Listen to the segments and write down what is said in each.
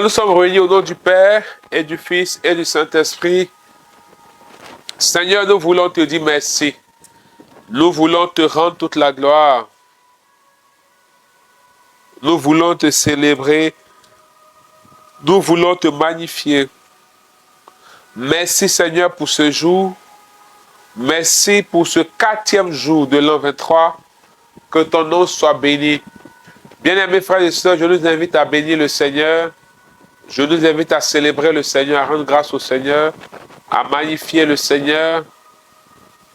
Alors nous sommes réunis au nom du Père et du Fils et du Saint-Esprit. Seigneur, nous voulons te dire merci. Nous voulons te rendre toute la gloire. Nous voulons te célébrer. Nous voulons te magnifier. Merci Seigneur pour ce jour. Merci pour ce 4e jour de l'an 23. Que ton nom soit béni. Bien-aimés frères et sœurs, je nous invite à bénir le Seigneur. Je nous invite à célébrer le Seigneur, à rendre grâce au Seigneur, à magnifier le Seigneur.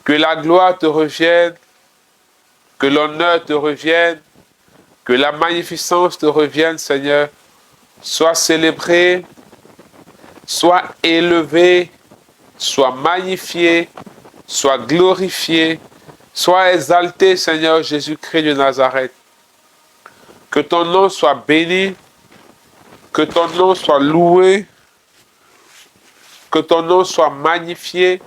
Que la gloire te revienne, que l'honneur te revienne, que la magnificence te revienne, Seigneur. Sois célébré, sois élevé, sois magnifié, sois glorifié, sois exalté, Seigneur Jésus-Christ de Nazareth. Que ton nom soit béni, que ton nom soit loué, que ton nom soit magnifié,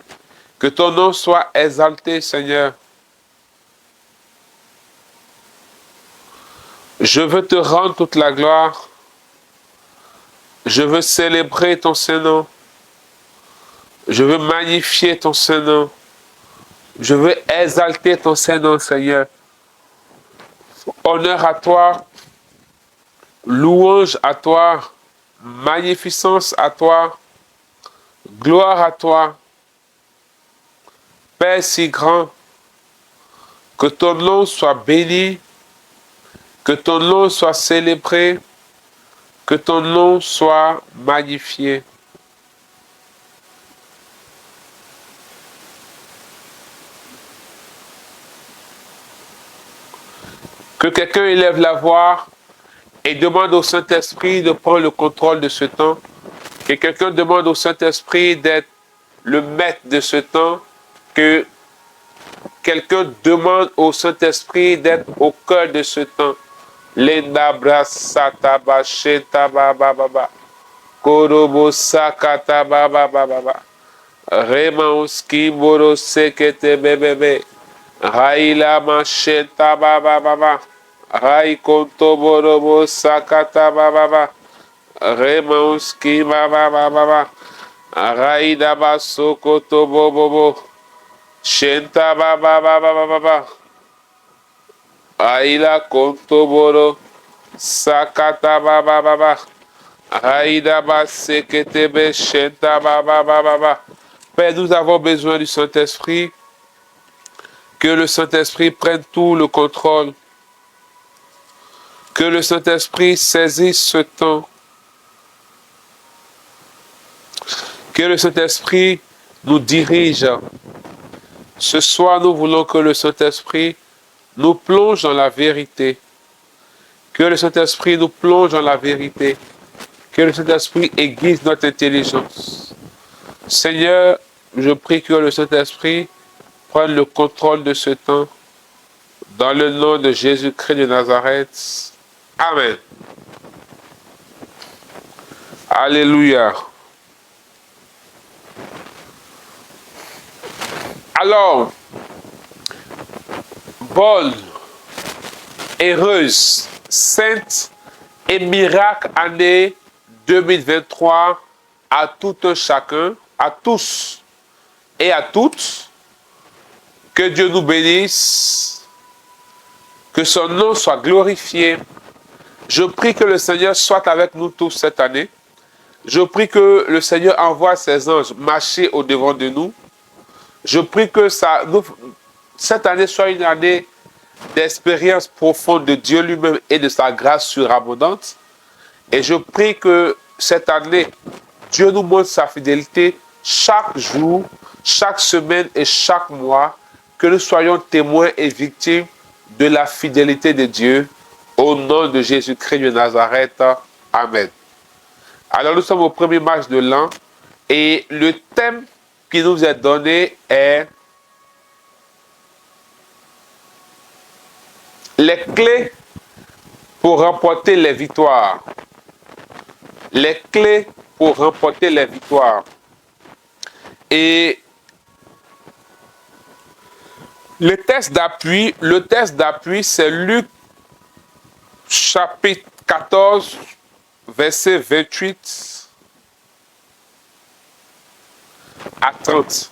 que ton nom soit exalté, Seigneur. Je veux te rendre toute la gloire. Je veux célébrer ton Saint-Nom. Je veux magnifier ton Saint-Nom. Je veux exalter ton Saint-Nom, Seigneur. Honneur à toi. Louange à toi. Magnificence à toi. Gloire à toi. Père si grand, que ton nom soit béni, que ton nom soit célébré, que ton nom soit magnifié. Que quelqu'un élève la voix et demande au Saint-Esprit de prendre le contrôle de ce temps. Que quelqu'un demande au Saint-Esprit d'être le maître de ce temps. Que quelqu'un demande au Saint-Esprit d'être au cœur de ce temps. Lenda brasata ba sheta ba ba ba ba. Korobo sakata ba ba ba ba ba. Remauski boro sekete bebebe. Raila ma sheta ba ba ba ba. Rai konto borobo sakata ba ba ba. Remauski ba ba ba ba ba. Raida ba sokoto bo bo bo. Shenta ba ba ba ba ba ba ba. Aila kontoboro sakata ba ba ba ba. Aida ba seketebe shenta ba ba ba ba ba. Père, nous avons besoin du Saint-Esprit. Que le Saint-Esprit prenne tout le contrôle. Que le Saint-Esprit saisisse ce temps. Que le Saint-Esprit nous dirige. Ce soir, nous voulons que le Saint-Esprit nous plonge dans la vérité. Que le Saint-Esprit nous plonge dans la vérité. Que le Saint-Esprit aiguise notre intelligence. Seigneur, je prie que le Saint-Esprit prenne le contrôle de ce temps. Dans le nom de Jésus-Christ de Nazareth. Amen. Alléluia. Alors, bonne, heureuse, sainte et miracle année 2023 à tout un chacun, à tous et à toutes. Que Dieu nous bénisse, que son nom soit glorifié. Je prie que le Seigneur soit avec nous tous cette année. Je prie que le Seigneur envoie ses anges marcher au-devant de nous. Je prie que cette année soit une année d'expérience profonde de Dieu lui-même et de sa grâce surabondante. Et je prie que cette année, Dieu nous montre sa fidélité chaque jour, chaque semaine et chaque mois, que nous soyons témoins et victimes de la fidélité de Dieu. Au nom de Jésus-Christ de Nazareth. Amen. Alors nous sommes au premier match de l'an et le thème qui nous est donné est les clés pour remporter les victoires. Les clés pour remporter les victoires. Et le texte d'appui, c'est Luc chapitre 14, verset 28 à 30.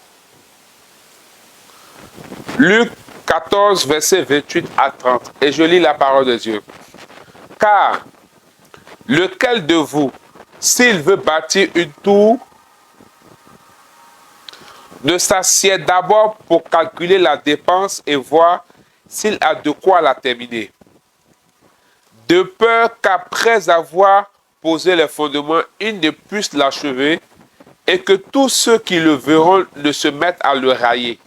Luc 14, verset 28 à 30. Et je lis la parole de Dieu. Car lequel de vous, s'il veut bâtir une tour, ne s'assied d'abord pour calculer la dépense et voir s'il a de quoi la terminer. De peur qu'après avoir posé les fondements, il ne puisse l'achever et que tous ceux qui le verront ne se mettent à le railler,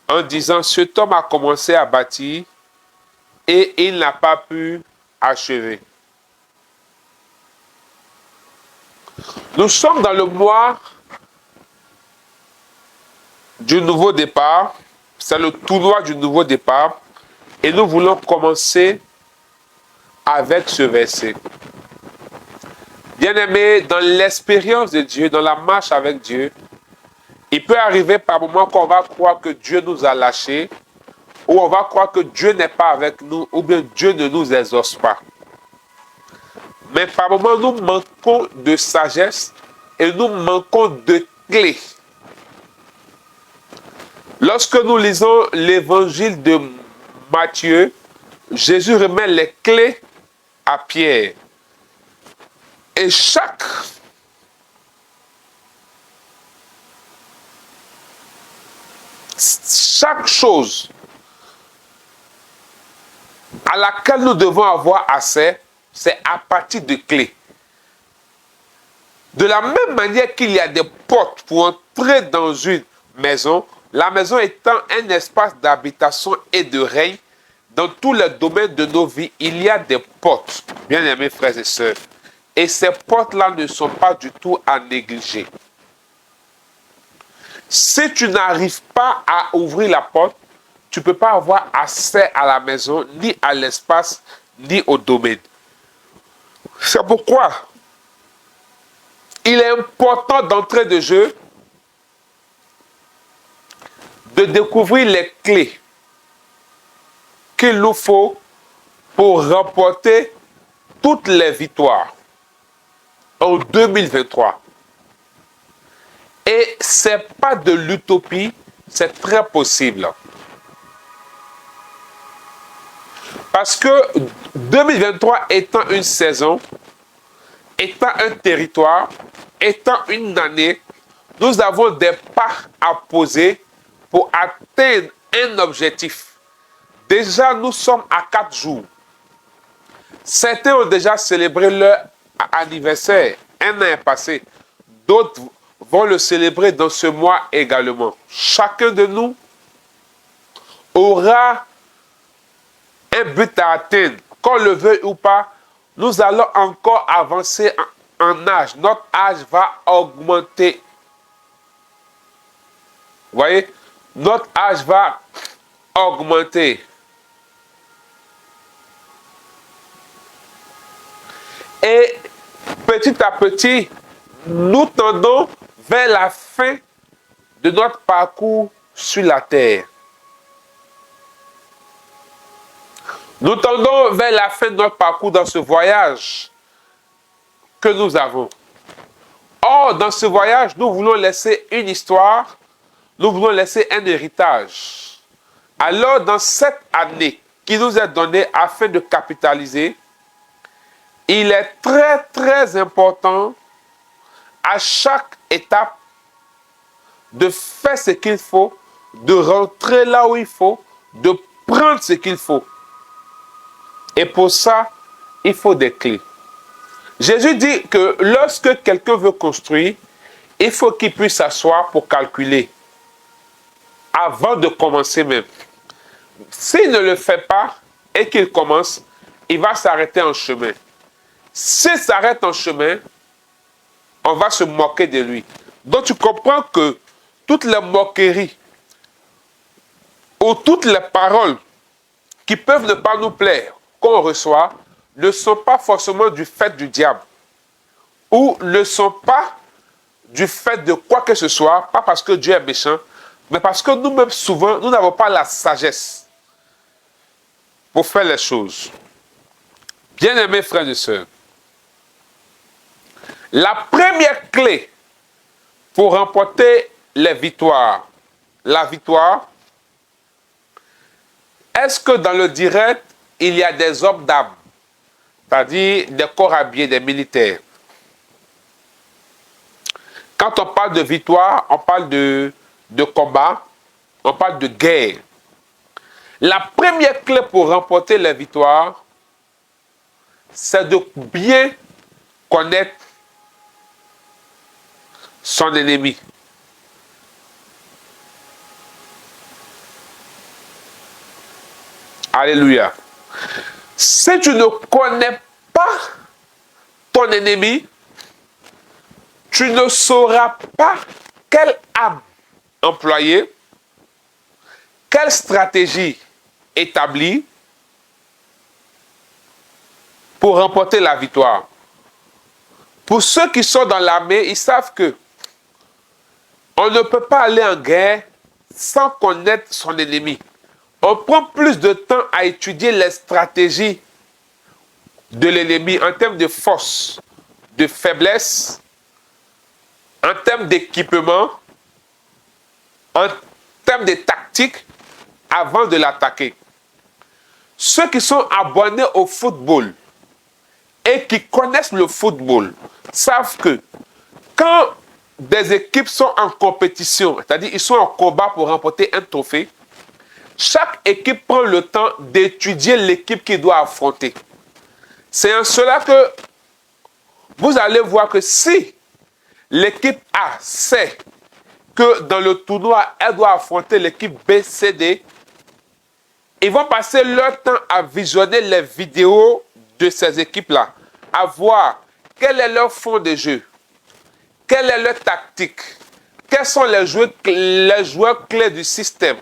en disant, cet homme a commencé à bâtir et il n'a pas pu achever. Nous sommes dans le mois du nouveau départ, c'est le tournoi du nouveau départ, et nous voulons commencer avec ce verset. Bien-aimés, dans l'expérience de Dieu, dans la marche avec Dieu, il peut arriver par moments qu'on va croire que Dieu nous a lâchés, ou on va croire que Dieu n'est pas avec nous, ou bien Dieu ne nous exauce pas. Mais par moments, nous manquons de sagesse et nous manquons de clés. Lorsque nous lisons l'évangile de Matthieu, Jésus remet les clés à Pierre. Et chaque chose à laquelle nous devons avoir accès, c'est à partir de clés. De la même manière qu'il y a des portes pour entrer dans une maison, la maison étant un espace d'habitation et de règne, dans tous les domaines de nos vies, il y a des portes, bien-aimés frères et sœurs. Et ces portes-là ne sont pas du tout à négliger. Si tu n'arrives pas à ouvrir la porte, tu ne peux pas avoir accès à la maison, ni à l'espace, ni au domaine. C'est pourquoi il est important d'entrer de jeu, de découvrir les clés qu'il nous faut pour remporter toutes les victoires en 2023. Et ce n'est pas de l'utopie, c'est très possible. Parce que 2023 étant une saison, étant un territoire, étant une année, nous avons des pas à poser pour atteindre un objectif. Déjà, nous sommes à 4 jours. Certains ont déjà célébré leur anniversaire. Un an est passé. D'autres vont le célébrer dans ce mois également. Chacun de nous aura un but à atteindre. Qu'on le veuille ou pas, nous allons encore avancer en âge. Notre âge va augmenter. Vous voyez? Notre âge va augmenter. Et petit à petit, nous tendons vers la fin de notre parcours sur la terre. Nous tendons vers la fin de notre parcours dans ce voyage que nous avons. Or, dans ce voyage, nous voulons laisser une histoire, nous voulons laisser un héritage. Alors, dans cette année qui nous est donnée afin de capitaliser, il est très, très important à chaque étape de faire ce qu'il faut, de rentrer là où il faut, de prendre ce qu'il faut. Et pour ça, il faut des clés. Jésus dit que lorsque quelqu'un veut construire, il faut qu'il puisse s'asseoir pour calculer avant de commencer même. S'il ne le fait pas et qu'il commence, il va s'arrêter en chemin. S'il s'arrête en chemin, on va se moquer de lui. Donc tu comprends que toutes les moqueries ou toutes les paroles qui peuvent ne pas nous plaire, qu'on reçoit, ne sont pas forcément du fait du diable. Ou ne sont pas du fait de quoi que ce soit, pas parce que Dieu est méchant, mais parce que nous-mêmes, souvent, nous n'avons pas la sagesse pour faire les choses. Bien-aimés frères et sœurs, La première clé pour remporter les victoires, la victoire, est-ce que dans le direct, il y a des hommes d'âme, c'est-à-dire des corps habillés, des militaires? Quand on parle de victoire, on parle de combat, on parle de guerre. La première clé pour remporter la victoire, c'est de bien connaître son ennemi. Alléluia. Si tu ne connais pas ton ennemi, tu ne sauras pas quelle arme employer, quelle stratégie établir pour remporter la victoire. Pour ceux qui sont dans l'armée, ils savent que on ne peut pas aller en guerre sans connaître son ennemi. On prend plus de temps à étudier les stratégies de l'ennemi en termes de force, de faiblesse, en termes d'équipement, en termes de tactique, avant de l'attaquer. Ceux qui sont abonnés au football et qui connaissent le football savent que quand des équipes sont en compétition, c'est-à-dire ils sont en combat pour remporter un trophée, chaque équipe prend le temps d'étudier l'équipe qui doit affronter. C'est en cela que vous allez voir que si l'équipe A sait que dans le tournoi, elle doit affronter l'équipe B, C, D, ils vont passer leur temps à visionner les vidéos de ces équipes-là, à voir quel est leur fond de jeu, quelle est leur tactique, quels sont les joueurs clés du système,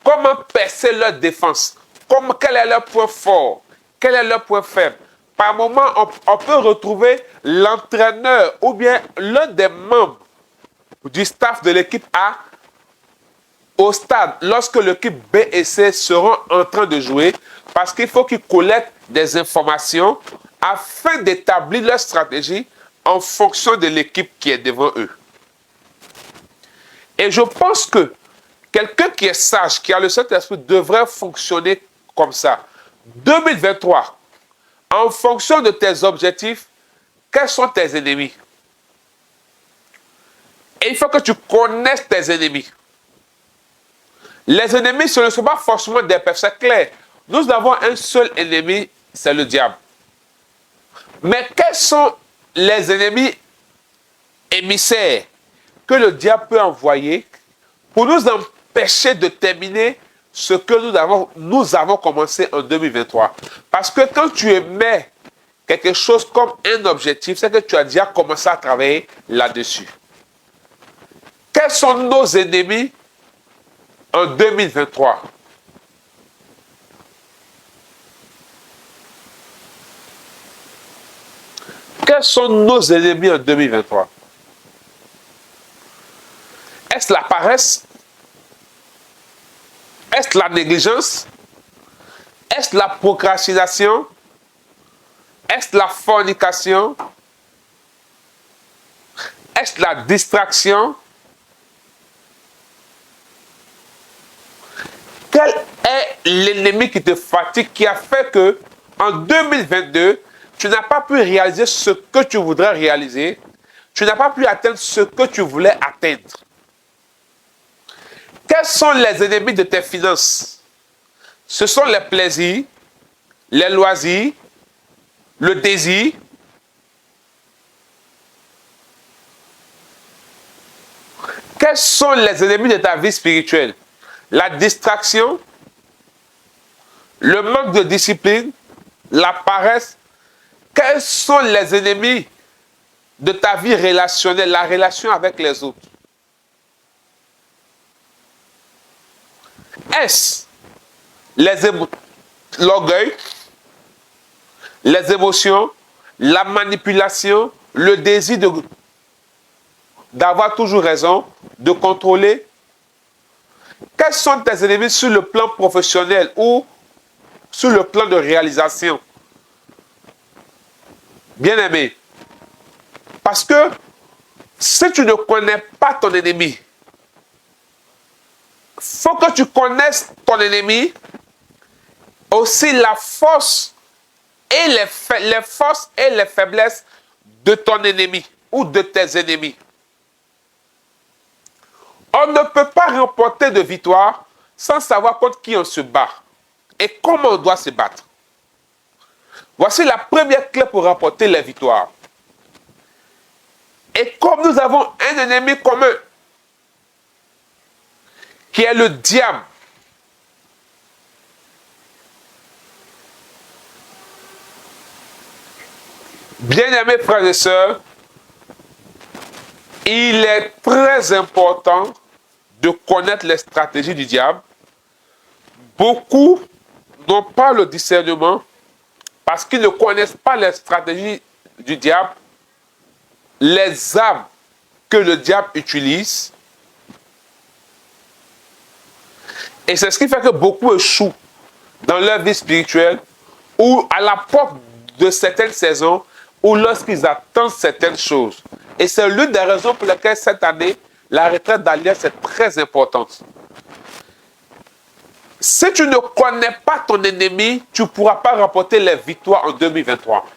comment percer leur défense, quel est leur point fort, quel est leur point faible. Par moment, on peut retrouver l'entraîneur ou bien l'un des membres du staff de l'équipe A au stade lorsque l'équipe B et C seront en train de jouer parce qu'il faut qu'ils collectent des informations afin d'établir leur stratégie en fonction de l'équipe qui est devant eux. Et je pense que quelqu'un qui est sage, qui a le Saint-Esprit, devrait fonctionner comme ça. 2023, en fonction de tes objectifs, quels sont tes ennemis? Et il faut que tu connaisses tes ennemis. Les ennemis, ce ne sont pas forcément des personnes claires. Nous avons un seul ennemi, c'est le diable. Mais quels sont les ennemis émissaires que le diable peut envoyer pour nous empêcher de terminer ce que nous avons commencé en 2023? Parce que quand tu émets quelque chose comme un objectif, c'est que tu as déjà commencé à travailler là-dessus. Quels sont nos ennemis en 2023? Quels sont nos ennemis en 2023? Est-ce la paresse? Est-ce la négligence? Est-ce la procrastination? Est-ce la fornication? Est-ce la distraction? Quel est l'ennemi qui te fatigue, qui a fait que en 2022, tu n'as pas pu réaliser ce que tu voudrais réaliser, tu n'as pas pu atteindre ce que tu voulais atteindre? Quels sont les ennemis de tes finances? Ce sont les plaisirs, les loisirs, le désir. Quels sont les ennemis de ta vie spirituelle? La distraction, le manque de discipline, la paresse. Quels sont les ennemis de ta vie relationnelle, la relation avec les autres? Est-ce l'orgueil, les émotions, la manipulation, le désir d'avoir toujours raison, de contrôler? Quels sont tes ennemis sur le plan professionnel ou sur le plan de réalisation? Bien-aimé, Parce que si tu ne connais pas ton ennemi, il faut que tu connaisses ton ennemi, aussi la force et les forces et les faiblesses de ton ennemi ou de tes ennemis. On ne peut pas remporter de victoire sans savoir contre qui on se bat et comment on doit se battre. Voici la première clé pour remporter les victoires. Et comme nous avons un ennemi commun, qui est le diable, bien-aimés frères et sœurs, il est très important de connaître les stratégies du diable. Beaucoup n'ont pas le discernement parce qu'ils ne connaissent pas les stratégies du diable, les armes que le diable utilise. Et c'est ce qui fait que beaucoup échouent dans leur vie spirituelle ou à la porte de certaines saisons ou lorsqu'ils attendent certaines choses. Et c'est l'une des raisons pour lesquelles cette année, la retraite d'Alliance est très importante. Si tu ne connais pas ton ennemi, tu ne pourras pas remporter les victoires en 2023.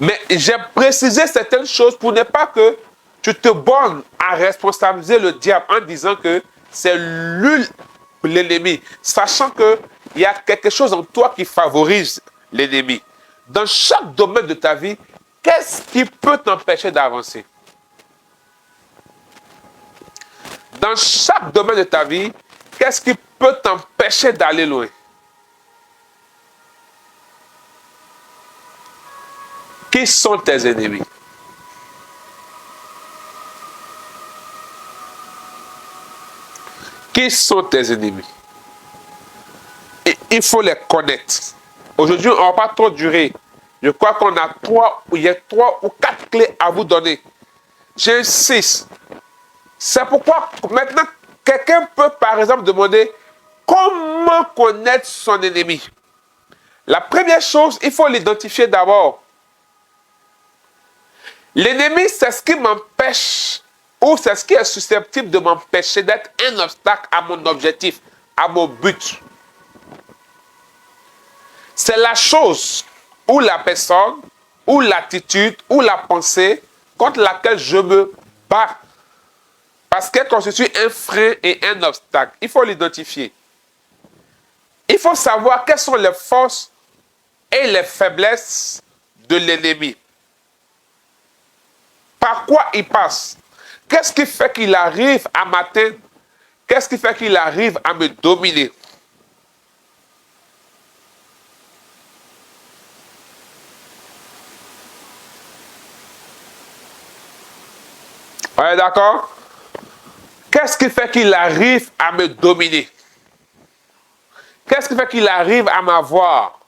Mais j'ai précisé certaines choses pour ne pas que tu te bornes à responsabiliser le diable en disant que c'est lui l'ennemi, sachant qu'il y a quelque chose en toi qui favorise l'ennemi. Dans chaque domaine de ta vie, qu'est-ce qui peut t'empêcher d'avancer? Dans chaque domaine de ta vie, qu'est-ce qui peut t'empêcher d'aller loin? Qui sont tes ennemis? Qui sont tes ennemis? Et il faut les connaître. Aujourd'hui, on ne va pas trop durer. Je crois qu'on a il y a 3 ou 4 clés à vous donner. J'insiste. C'est pourquoi maintenant, quelqu'un peut par exemple demander comment connaître son ennemi. La première chose, il faut l'identifier d'abord. L'ennemi, c'est ce qui m'empêche ou c'est ce qui est susceptible de m'empêcher d'être un obstacle à mon objectif, à mon but. C'est la chose ou la personne ou l'attitude ou la pensée contre laquelle je me bats parce qu'elle constitue un frein et un obstacle. Il faut l'identifier. Il faut savoir quelles sont les forces et les faiblesses de l'ennemi. Par quoi il passe? Qu'est-ce qui fait qu'il arrive à m'atteindre? Qu'est-ce qui fait qu'il arrive à me dominer? Ouais, d'accord? Qu'est-ce qui fait qu'il arrive à me dominer? Qu'est-ce qui fait qu'il arrive à m'avoir?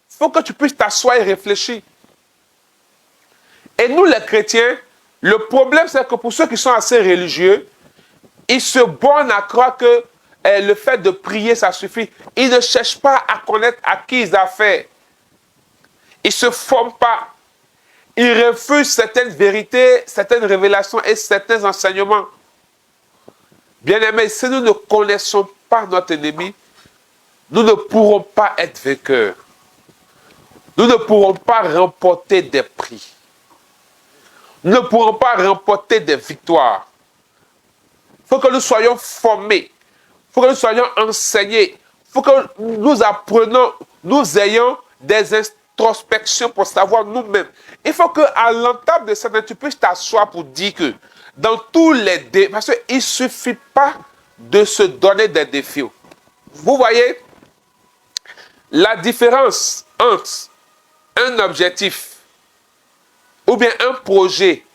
Il faut que tu puisses t'asseoir et réfléchir. Et nous, les chrétiens, le problème, c'est que pour ceux qui sont assez religieux, ils se bornent à croire que le fait de prier, ça suffit. Ils ne cherchent pas à connaître à qui ils ont affaire. Ils ne se forment pas. Ils refusent certaines vérités, certaines révélations et certains enseignements. Bien-aimés, si nous ne connaissons pas notre ennemi, nous ne pourrons pas être vainqueurs. Nous ne pourrons pas remporter des prix. Nous ne pourrons pas remporter des victoires. Il faut que nous soyons formés. Il faut que nous soyons enseignés. Il faut que nous apprenons, nous ayons des introspections pour savoir nous-mêmes. Il faut qu'à l'entame de cette, tu puisses t'asseoir pour dire que dans tous les défis, parce qu'il ne suffit pas de se donner des défis. Vous voyez, la différence entre un objectif ou bien un projet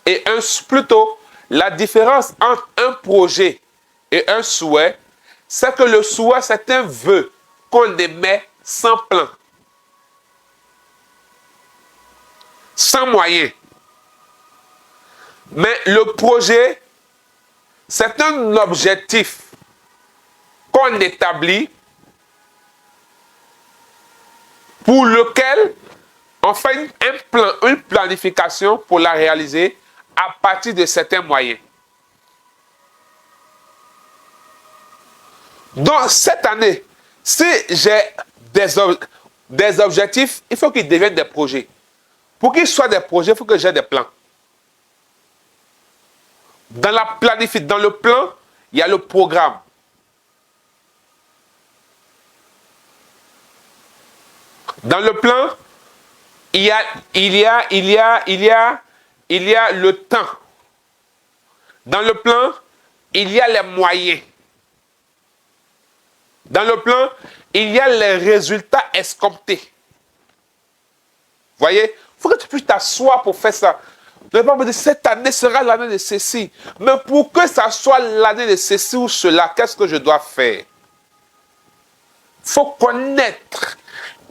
et plutôt la différence entre un projet et un souhait, c'est que le souhait, c'est un vœu qu'on émet sans plan, sans moyen. Mais le projet, c'est un objectif qu'on établit pour lequel On fait un plan, une planification pour la réaliser à partir de certains moyens. Donc, cette année, si j'ai des objectifs, il faut qu'ils deviennent des projets. Pour qu'ils soient des projets, il faut que j'ai des plans. Dans le plan, il y a le programme. Dans le plan, il y a le temps. Dans le plan, il y a les moyens. Dans le plan, il y a les résultats escomptés. Vous voyez? Il faut que tu puisses t'asseoir pour faire ça. Ne pas me dire, cette année sera l'année de ceci. Mais pour que ça soit l'année de ceci ou cela, qu'est-ce que je dois faire? Il faut connaître.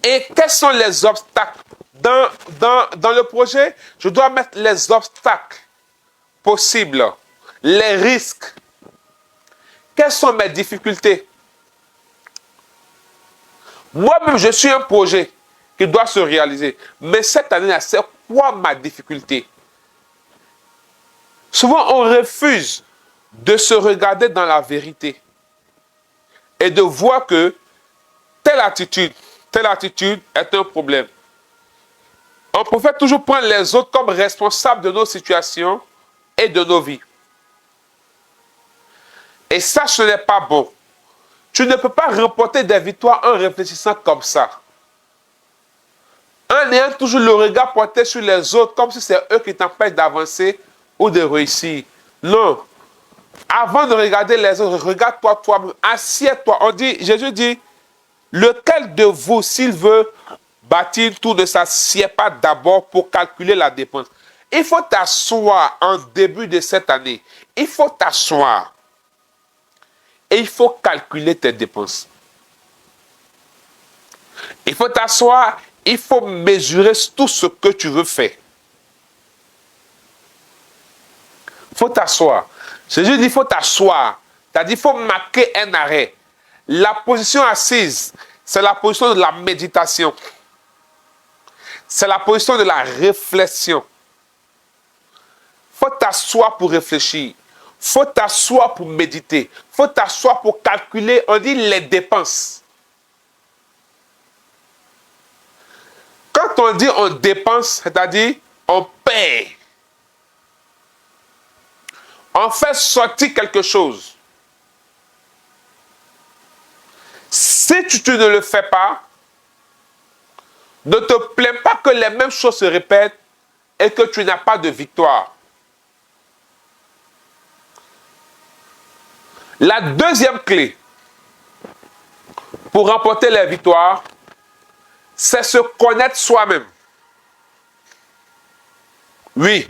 Et quels sont les obstacles? Dans le projet, je dois mettre les obstacles possibles, les risques. Quelles sont mes difficultés? Moi-même, je suis un projet qui doit se réaliser. Mais cette année-là, c'est quoi ma difficulté? Souvent, on refuse de se regarder dans la vérité et de voir que telle attitude est un problème. On préfère toujours prendre les autres comme responsables de nos situations et de nos vies. Et ça, ce n'est pas bon. Tu ne peux pas remporter des victoires en réfléchissant comme ça. En ayant toujours le regard porté sur les autres comme si c'est eux qui t'empêchent d'avancer ou de réussir. Non. Avant de regarder les autres, regarde-toi toi-même. Assieds-toi. Jésus dit, lequel de vous, s'il veut bâtir tout, ne s'assied pas d'abord pour calculer la dépense. Il faut t'asseoir en début de cette année. Il faut t'asseoir. Et il faut calculer tes dépenses. Il faut t'asseoir, il faut mesurer tout ce que tu veux faire. Il faut t'asseoir. Jésus dit, il faut t'asseoir. C'est-à-dire, il faut marquer un arrêt. La position assise, c'est la position de la méditation. C'est la position de la réflexion. Il faut t'asseoir pour réfléchir. Il faut t'asseoir pour méditer. Il faut t'asseoir pour calculer, on dit, les dépenses. Quand on dit on dépense, c'est-à-dire on paie. On fait sortir quelque chose. Si tu ne le fais pas, ne te plains pas que les mêmes choses se répètent et que tu n'as pas de victoire. La deuxième clé pour remporter les victoires, c'est se connaître soi-même. Oui.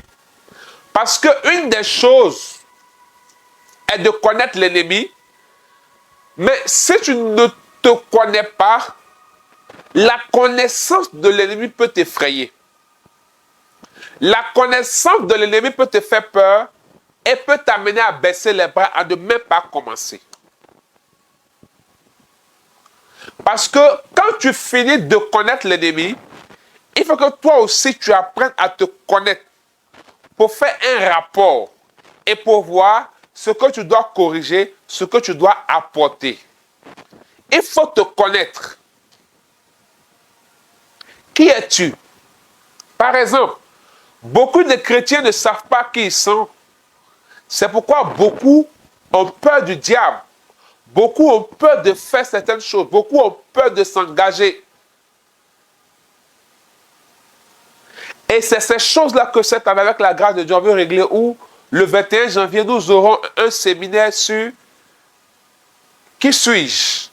Parce qu'une des choses est de connaître l'ennemi, mais si tu ne te connais pas, la connaissance de l'ennemi peut t'effrayer. La connaissance de l'ennemi peut te faire peur et peut t'amener à baisser les bras, à ne même pas commencer. Parce que quand tu finis de connaître l'ennemi, il faut que toi aussi tu apprennes à te connaître pour faire un rapport et pour voir ce que tu dois corriger, ce que tu dois apporter. Il faut te connaître. Qui es-tu? Par exemple, beaucoup de chrétiens ne savent pas qui ils sont. C'est pourquoi beaucoup ont peur du diable. Beaucoup ont peur de faire certaines choses. Beaucoup ont peur de s'engager. Et c'est ces choses-là que cette année, avec la grâce de Dieu, on veut régler, où le 21 janvier, nous aurons un séminaire sur qui suis-je?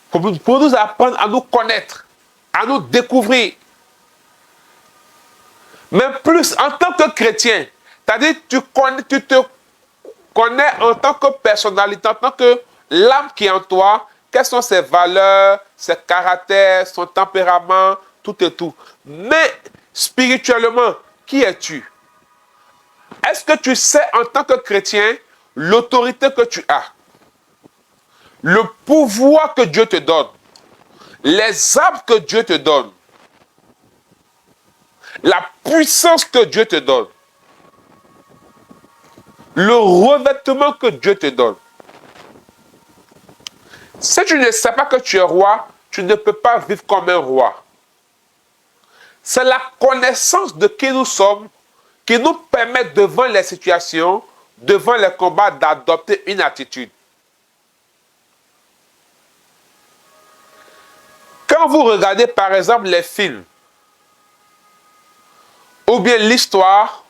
Pour nous apprendre à nous connaître, à nous découvrir. Mais plus, en tant que chrétien, c'est-à-dire tu te connais en tant que personnalité, en tant que l'âme qui est en toi, quelles sont ses valeurs, ses caractères, son tempérament, tout et tout. Mais spirituellement, qui es-tu? Est-ce que tu sais en tant que chrétien l'autorité que tu as? Le pouvoir que Dieu te donne? Les armes que Dieu te donne? la puissance que Dieu te donne, le revêtement que Dieu te donne. Si tu ne sais pas que tu es roi, tu ne peux pas vivre comme un roi. C'est la connaissance de qui nous sommes qui nous permet devant les situations, devant les combats, d'adopter une attitude. Quand vous regardez par exemple les films, ou bien l'histoire,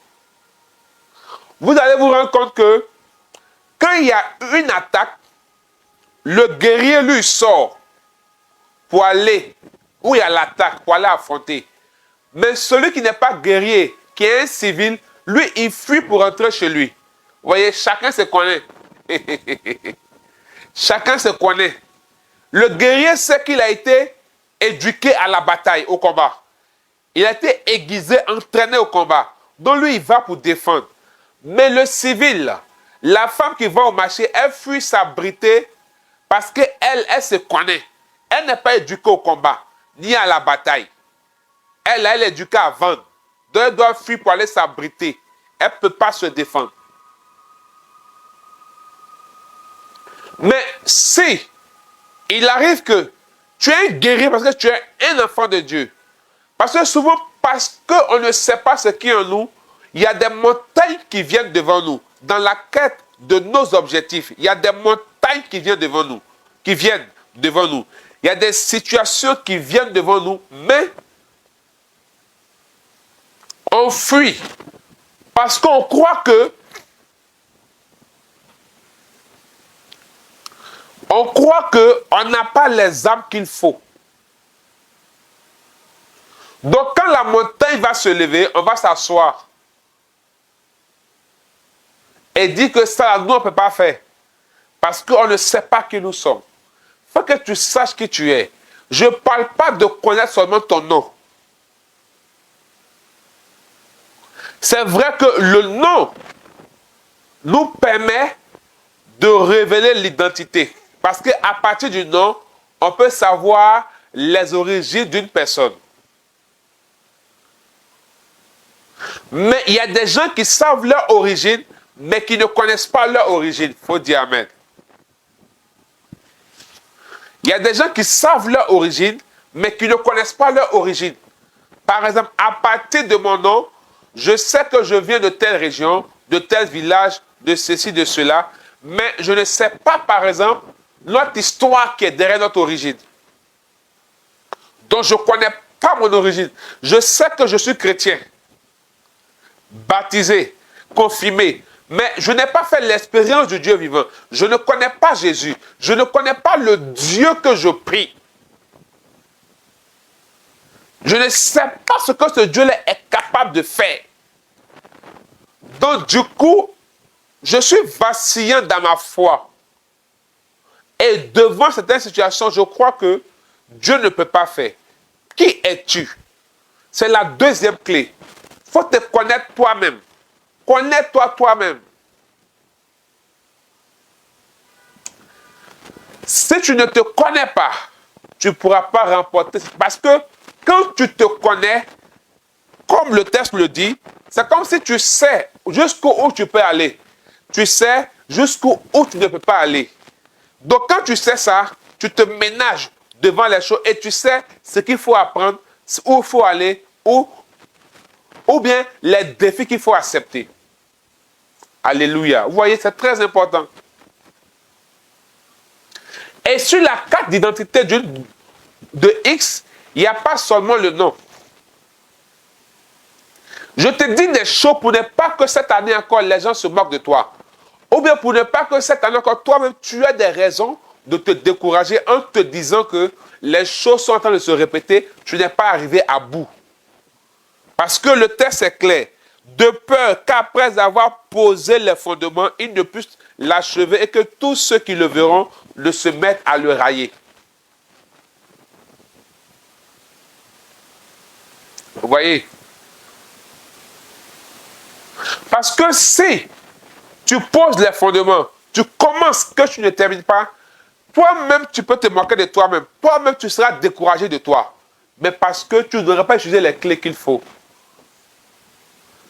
vous allez vous rendre compte que quand il y a une attaque, le guerrier lui sort pour aller où il y a l'attaque, pour aller affronter. Mais celui qui n'est pas guerrier, qui est un civil, lui, il fuit pour rentrer chez lui. Vous voyez, chacun se connaît. Chacun se connaît. Le guerrier sait qu'il a été éduqué à la bataille, au combat. Il a été aiguisé, entraîné au combat. Donc lui, il va pour défendre. Mais le civil, la femme qui va au marché, elle fuit s'abriter parce qu'elle se connaît. Elle n'est pas éduquée au combat, ni à la bataille. Elle est éduquée à vendre. Donc elle doit fuir pour aller s'abriter. Elle ne peut pas se défendre. Mais si il arrive que tu es un guerrier parce que tu es un enfant de Dieu, parce que souvent, parce qu'on ne sait pas ce qui est en nous, il y a des montagnes qui viennent devant nous. Dans la quête de nos objectifs, il y a des montagnes qui viennent devant nous. Il y a des situations qui viennent devant nous, mais on fuit. Parce qu'on croit que on n'a pas les armes qu'il faut. Donc quand la montagne va se lever, on va s'asseoir et dire que ça, nous, on ne peut pas faire. Parce qu'on ne sait pas qui nous sommes. Il faut que tu saches qui tu es. Je ne parle pas de connaître seulement ton nom. C'est vrai que le nom nous permet de révéler l'identité. Parce qu'à partir du nom, on peut savoir les origines d'une personne. Mais il y a des gens qui savent leur origine, mais qui ne connaissent pas leur origine. Il faut dire amen. Il y a des gens qui savent leur origine, mais qui ne connaissent pas leur origine. Par exemple, à partir de mon nom, je sais que je viens de telle région, de tel village, de ceci, de cela, mais je ne sais pas, par exemple, notre histoire qui est derrière notre origine. Donc, je ne connais pas mon origine. Je sais que je suis chrétien, baptisé, confirmé, mais je n'ai pas fait l'expérience du Dieu vivant. Je ne connais pas Jésus. Je ne connais pas le Dieu que je prie. Je ne sais pas ce que ce Dieu-là est capable de faire. Donc, du coup, je suis vacillant dans ma foi. Et devant certaines situations, je crois que Dieu ne peut pas faire. Qui es-tu? C'est la deuxième clé. Il faut te connaître toi-même. Connais-toi toi-même. Si tu ne te connais pas, tu ne pourras pas remporter. Parce que quand tu te connais, comme le texte le dit, c'est comme si tu sais jusqu'où tu peux aller. Tu sais jusqu'où tu ne peux pas aller. Donc quand tu sais ça, tu te ménages devant les choses et tu sais ce qu'il faut apprendre, où il faut aller, ou bien les défis qu'il faut accepter. Alléluia. Vous voyez, c'est très important. Et sur la carte d'identité de X, il n'y a pas seulement le nom. Je te dis des choses pour ne pas que cette année encore, les gens se moquent de toi. Ou bien pour ne pas que cette année encore, toi-même, tu as des raisons de te décourager en te disant que les choses sont en train de se répéter, tu n'es pas arrivé à bout. Parce que le texte est clair. De peur qu'après avoir posé les fondements, ils ne puissent l'achever et que tous ceux qui le verront ne se mettent à le railler. Vous voyez? Parce que si tu poses les fondements, tu commences que tu ne termines pas, toi-même tu peux te moquer de toi-même. Toi-même tu seras découragé de toi. Mais parce que tu n'auras pas utilisé les clés qu'il faut.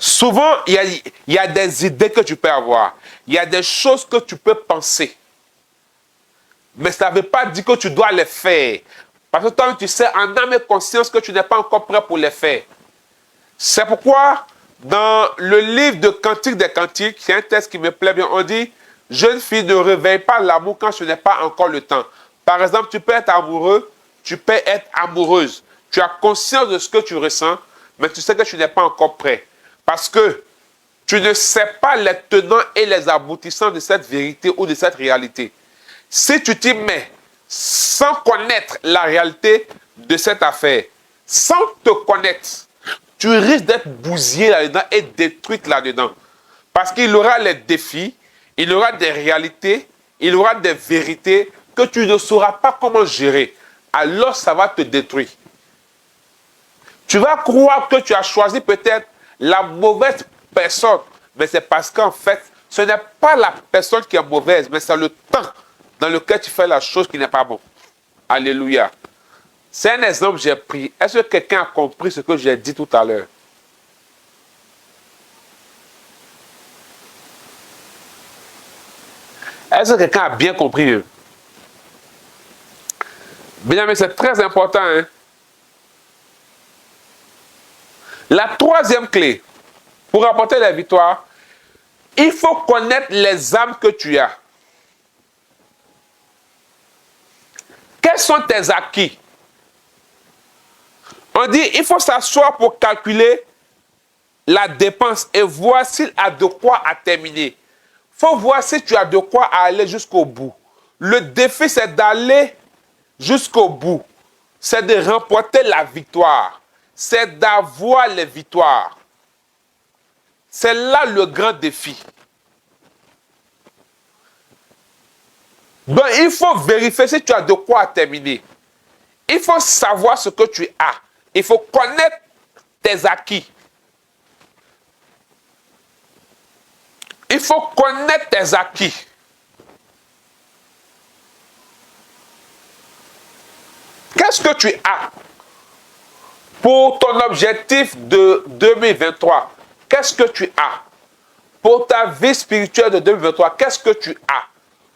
Souvent, il y a des idées que tu peux avoir. Il y a des choses que tu peux penser. Mais ça ne veut pas dire que tu dois les faire. Parce que toi, tu sais en âme et conscience que tu n'es pas encore prêt pour les faire. C'est pourquoi, dans le livre de Cantique des Cantiques, c'est un texte qui me plaît bien, on dit « Jeune fille, ne réveille pas l'amour quand ce n'est pas encore le temps. » Par exemple, tu peux être amoureux, tu peux être amoureuse. Tu as conscience de ce que tu ressens, mais tu sais que tu n'es pas encore prêt. Parce que tu ne sais pas les tenants et les aboutissants de cette vérité ou de cette réalité. Si tu t'y mets sans connaître la réalité de cette affaire, sans te connaître, tu risques d'être bousillé là-dedans et détruite là-dedans. Parce qu'il y aura les défis, il y aura des réalités, il y aura des vérités que tu ne sauras pas comment gérer. Alors ça va te détruire. Tu vas croire que tu as choisi peut-être la mauvaise personne, mais c'est parce qu'en fait, ce n'est pas la personne qui est mauvaise, mais c'est le temps dans lequel tu fais la chose qui n'est pas bon. Alléluia. C'est un exemple que j'ai pris. Est-ce que quelqu'un a compris ce que j'ai dit tout à l'heure? Est-ce que quelqu'un a bien compris? Bien, mais c'est très important. Hein? La troisième clé pour apporter la victoire, il faut connaître les âmes que tu as. Quels sont tes acquis? On dit, il faut s'asseoir pour calculer la dépense et voir s'il a de quoi à terminer. Il faut voir si tu as de quoi aller jusqu'au bout. Le défi, c'est d'aller jusqu'au bout. C'est de remporter la victoire. C'est d'avoir les victoires. C'est là le grand défi. Donc, il faut vérifier si tu as de quoi terminer. Il faut savoir ce que tu as. Il faut connaître tes acquis. Il faut connaître tes acquis. Qu'est-ce que tu as pour ton objectif de 2023? Qu'est-ce que tu as pour ta vie spirituelle de 2023? Qu'est-ce que tu as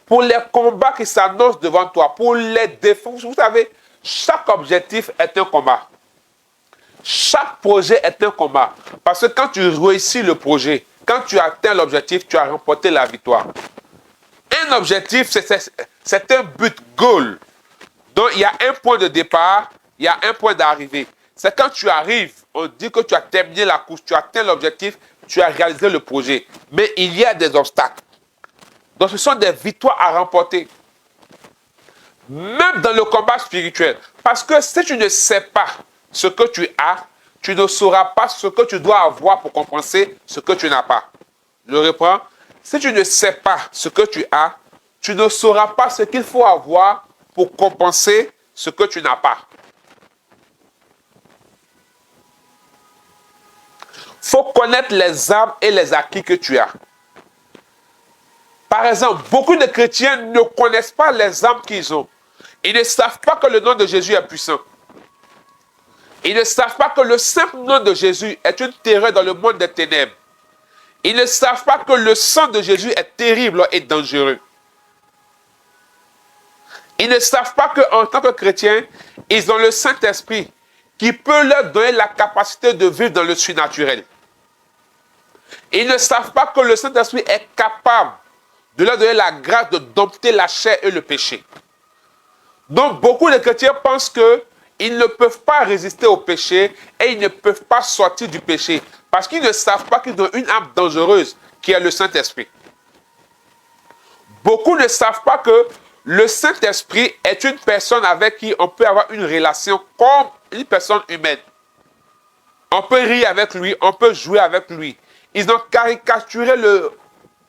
pour les combats qui s'annoncent devant toi, pour les défis? Vous savez, chaque objectif est un combat. Chaque projet est un combat. Parce que quand tu réussis le projet, quand tu atteins l'objectif, tu as remporté la victoire. Un objectif, c'est un but goal. Donc, il y a un point de départ, il y a un point d'arrivée. C'est quand tu arrives, on dit que tu as terminé la course, tu as atteint l'objectif, tu as réalisé le projet. Mais il y a des obstacles. Donc, ce sont des victoires à remporter. Même dans le combat spirituel. Parce que si tu ne sais pas ce que tu as, tu ne sauras pas ce que tu dois avoir pour compenser ce que tu n'as pas. Je reprends. Si tu ne sais pas ce que tu as, tu ne sauras pas ce qu'il faut avoir pour compenser ce que tu n'as pas. Il faut connaître les armes et les acquis que tu as. Par exemple, beaucoup de chrétiens ne connaissent pas les armes qu'ils ont. Ils ne savent pas que le nom de Jésus est puissant. Ils ne savent pas que le simple nom de Jésus est une terreur dans le monde des ténèbres. Ils ne savent pas que le sang de Jésus est terrible et dangereux. Ils ne savent pas qu'en tant que chrétiens, ils ont le Saint-Esprit qui peut leur donner la capacité de vivre dans le surnaturel. Ils ne savent pas que le Saint-Esprit est capable de leur donner la grâce de dompter la chair et le péché. Donc, beaucoup de chrétiens pensent qu'ils ne peuvent pas résister au péché et ils ne peuvent pas sortir du péché parce qu'ils ne savent pas qu'ils ont une âme dangereuse qui est le Saint-Esprit. Beaucoup ne savent pas que le Saint-Esprit est une personne avec qui on peut avoir une relation comme une personne humaine. On peut rire avec lui, on peut jouer avec lui. Ils ont caricaturé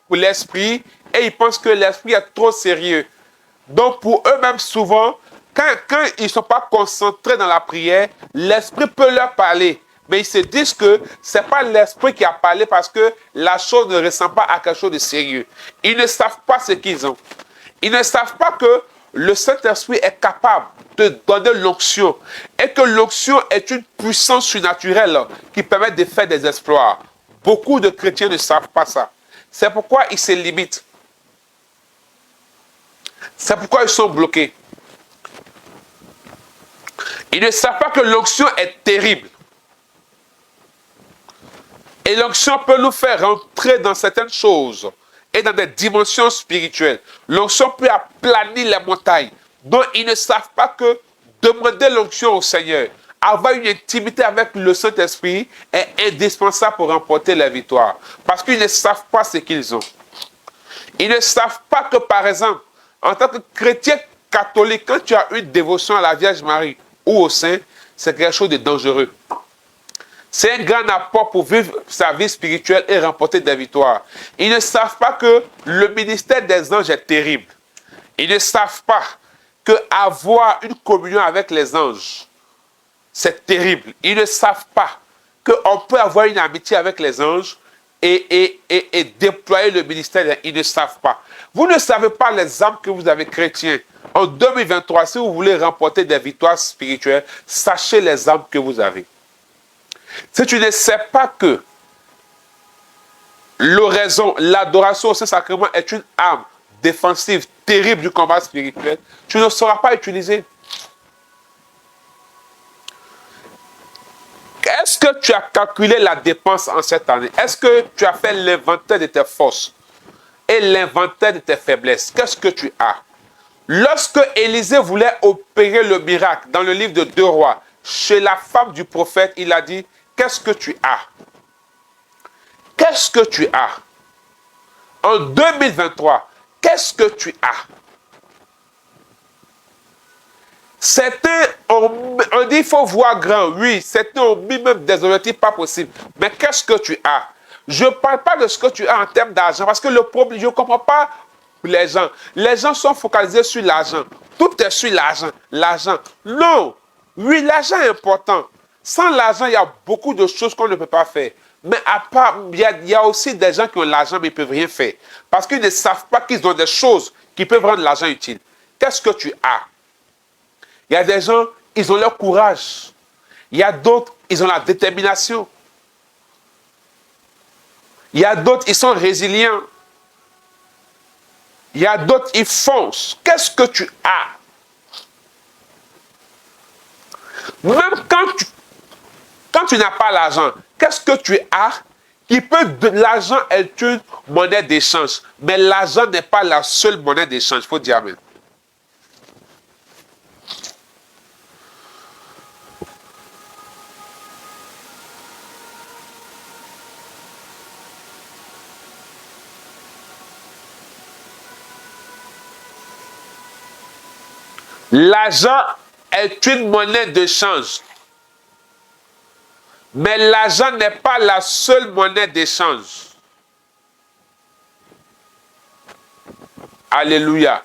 l'esprit et ils pensent que l'esprit est trop sérieux. Donc pour eux-mêmes souvent, quand ils ne sont pas concentrés dans la prière, l'esprit peut leur parler. Mais ils se disent que ce n'est pas l'esprit qui a parlé parce que la chose ne ressemble pas à quelque chose de sérieux. Ils ne savent pas ce qu'ils ont. Ils ne savent pas que le Saint-Esprit est capable de donner l'onction et que l'onction est une puissance surnaturelle qui permet de faire des exploits. Beaucoup de chrétiens ne savent pas ça. C'est pourquoi ils se limitent. C'est pourquoi ils sont bloqués. Ils ne savent pas que l'onction est terrible. Et l'onction peut nous faire rentrer dans certaines choses et dans des dimensions spirituelles. L'onction peut aplanir les montagnes. Donc, ils ne savent pas que demander l'onction au Seigneur, avoir une intimité avec le Saint-Esprit est indispensable pour remporter la victoire. Parce qu'ils ne savent pas ce qu'ils ont. Ils ne savent pas que, par exemple, en tant que chrétien catholique, quand tu as une dévotion à la Vierge Marie ou au Saint, c'est quelque chose de dangereux. C'est un grand apport pour vivre sa vie spirituelle et remporter des victoires. Ils ne savent pas que le ministère des anges est terrible. Ils ne savent pas qu'avoir une communion avec les anges, c'est terrible. Ils ne savent pas qu'on peut avoir une amitié avec les anges et déployer le ministère. Ils ne savent pas. Vous ne savez pas les âmes que vous avez chrétiens. En 2023, si vous voulez remporter des victoires spirituelles, sachez les âmes que vous avez. Si tu ne sais pas que l'oraison, l'adoration au Saint-Sacrement est une arme défensive terrible du combat spirituel, tu ne sauras pas utiliser. Est-ce que tu as calculé la dépense en cette année? Est-ce que tu as fait l'inventaire de tes forces et l'inventaire de tes faiblesses? Qu'est-ce que tu as? Lorsque Élisée voulait opérer le miracle dans le livre de 2 Rois, chez la femme du prophète, il a dit, qu'est-ce que tu as? Qu'est-ce que tu as? En 2023, qu'est-ce que tu as? Certains ont dit il faut voir grand. Oui, certains ont mis même des objectifs pas possibles. Mais qu'est-ce que tu as? Je ne parle pas de ce que tu as en termes d'argent. Parce que le problème, je ne comprends pas les gens. Les gens sont focalisés sur l'argent. Tout est sur l'argent. L'argent. Non. Oui, l'argent est important. Sans l'argent, il y a beaucoup de choses qu'on ne peut pas faire. Mais à part, il y a aussi des gens qui ont l'argent, mais ils ne peuvent rien faire. Parce qu'ils ne savent pas qu'ils ont des choses qui peuvent rendre l'argent utile. Qu'est-ce que tu as? Il y a des gens, ils ont leur courage. Il y a d'autres, ils ont la détermination. Il y a d'autres, ils sont résilients. Il y a d'autres, ils foncent. Qu'est-ce que tu as? Même quand tu n'as pas l'argent, qu'est-ce que tu as qui peut... L'argent est une monnaie d'échange. Mais l'argent n'est pas la seule monnaie d'échange. Il faut dire amen. L'argent est une monnaie d'échange. Mais l'argent n'est pas la seule monnaie d'échange. Alléluia.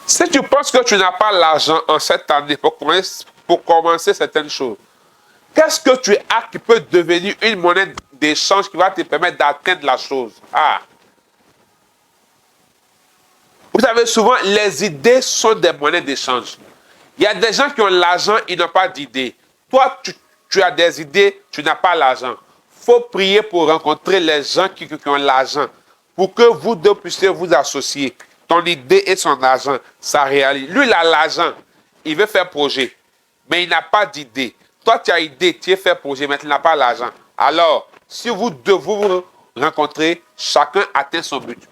Si tu penses que tu n'as pas l'argent en cette année pour commencer certaines choses, qu'est-ce que tu as qui peut devenir une monnaie d'échange qui va te permettre d'atteindre la chose? Ah. Vous savez, souvent, les idées sont des monnaies d'échange. Il y a des gens qui ont l'argent, ils n'ont pas d'idées. Toi, tu as des idées, tu n'as pas l'argent. Il faut prier pour rencontrer les gens qui ont l'argent, pour que vous deux puissiez vous associer. Ton idée et son argent, ça réalise. Lui, il a l'argent, il veut faire projet, mais il n'a pas d'idée. Toi, tu as idée, tu veux faire projet, mais tu n'as pas l'argent. Alors, si vous deux vous rencontrez, chacun atteint son but.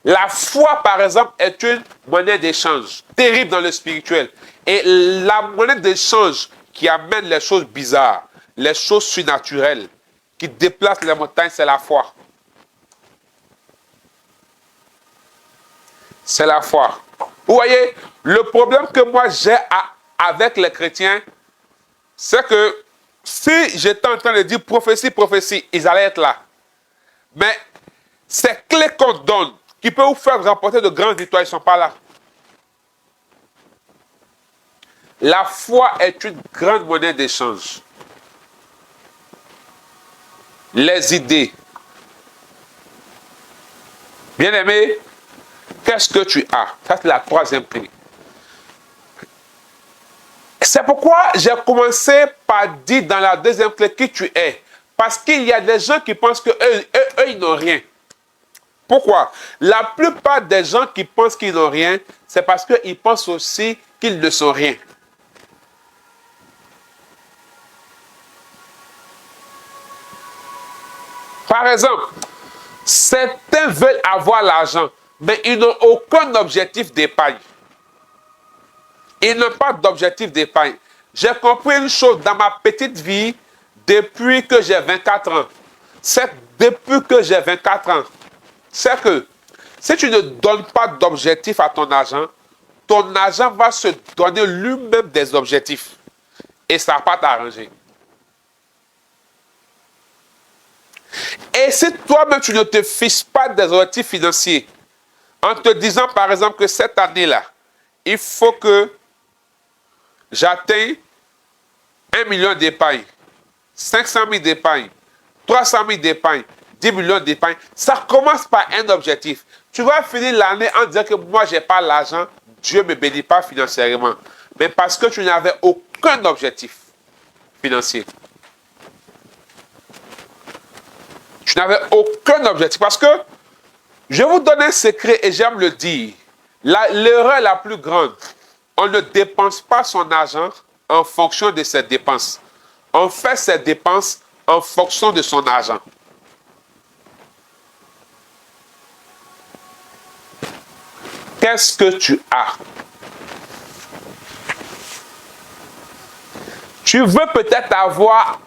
La foi, par exemple, est une monnaie d'échange terrible dans le spirituel. Et la monnaie d'échange qui amène les choses bizarres, les choses surnaturelles, qui déplacent les montagnes, c'est la foi. C'est la foi. Vous voyez, le problème que moi j'ai avec les chrétiens, c'est que si j'étais en train de dire prophétie, prophétie, ils allaient être là. Mais ces clés qu'on donne, qui peuvent vous faire remporter de grandes victoires, ils ne sont pas là. La foi est une grande monnaie d'échange. Les idées. Bien-aimé, qu'est-ce que tu as? Ça, c'est la troisième clé. C'est pourquoi j'ai commencé par dire dans la deuxième clé qui tu es. Parce qu'il y a des gens qui pensent qu'eux, ils n'ont rien. Pourquoi? La plupart des gens qui pensent qu'ils n'ont rien, c'est parce qu'ils pensent aussi qu'ils ne sont rien. Par exemple, certains veulent avoir l'argent, mais ils n'ont aucun objectif d'épargne. Ils n'ont pas d'objectif d'épargne. J'ai compris une chose dans ma petite vie depuis que j'ai 24 ans. C'est depuis que j'ai 24 ans. C'est que si tu ne donnes pas d'objectif à ton argent va se donner lui-même des objectifs. Et ça ne va pas t'arranger. Et si toi-même tu ne te fixes pas des objectifs financiers, en te disant par exemple que cette année-là, il faut que j'atteigne 1 million d'épargne, 500 000 d'épargne, 300 000 d'épargne, 10 millions d'épargne. Ça commence par un objectif. Tu vas finir l'année en disant que moi, je n'ai pas l'argent, Dieu ne me bénit pas financièrement. Mais parce que tu n'avais aucun objectif financier. Tu n'avais aucun objectif. Parce que je vous donne un secret et j'aime le dire. L'erreur la plus grande, on ne dépense pas son argent en fonction de ses dépenses. On fait ses dépenses en fonction de son argent. Qu'est-ce que tu as? Tu veux peut-être avoir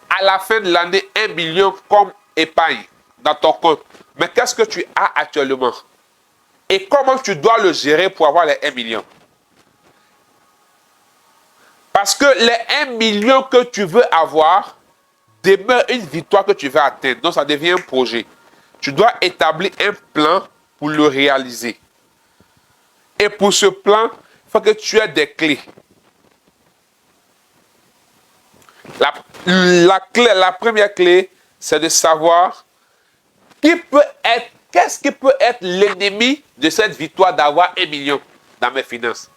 à la fin de l'année 1 million comme épargne dans ton compte. Mais qu'est-ce que tu as actuellement? Et comment tu dois le gérer pour avoir les 1 million? Parce que les 1 million que tu veux avoir demeure une victoire que tu veux atteindre. Donc ça devient un projet. Tu dois établir un plan pour le réaliser. Et pour ce plan, il faut que tu aies des clés. La première clé, c'est de savoir qu'est-ce qui peut être l'ennemi de cette victoire d'avoir 1 million dans mes finances.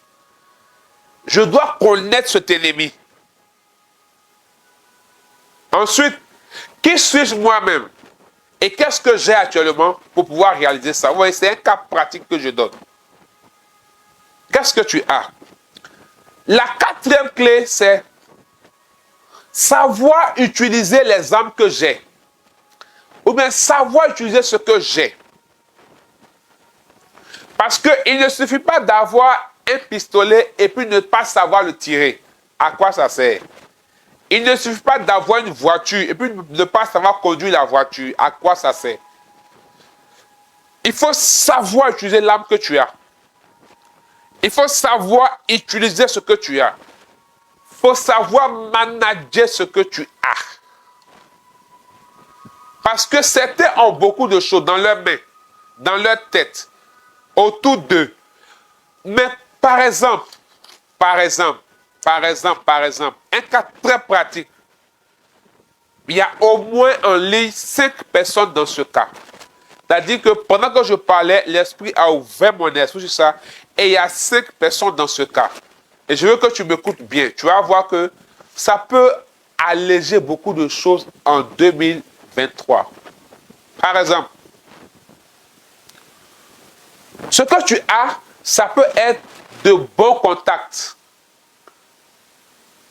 Je dois connaître cet ennemi. Ensuite, qui suis-je moi-même? Et qu'est-ce que j'ai actuellement pour pouvoir réaliser ça? Vous voyez, c'est un cas pratique que je donne. Qu'est-ce que tu as? La quatrième clé, c'est savoir utiliser les armes que j'ai. Ou bien savoir utiliser ce que j'ai. Parce qu'il ne suffit pas d'avoir un pistolet et puis ne pas savoir le tirer. À quoi ça sert? Il ne suffit pas d'avoir une voiture et puis ne pas savoir conduire la voiture. À quoi ça sert? Il faut savoir utiliser l'arme que tu as. Il faut savoir utiliser ce que tu as. Il faut savoir manager ce que tu as. Parce que certains ont beaucoup de choses dans leurs mains, dans leur tête, autour d'eux. Mais par exemple, un cas très pratique. Il y a au moins en ligne 5 personnes dans ce cas. C'est-à-dire que pendant que je parlais, l'Esprit a ouvert mon esprit sur ça. Et il y a 5 personnes dans ce cas. Et je veux que tu m'écoutes bien. Tu vas voir que ça peut alléger beaucoup de choses en 2023. Par exemple, ce que tu as, ça peut être de bons contacts.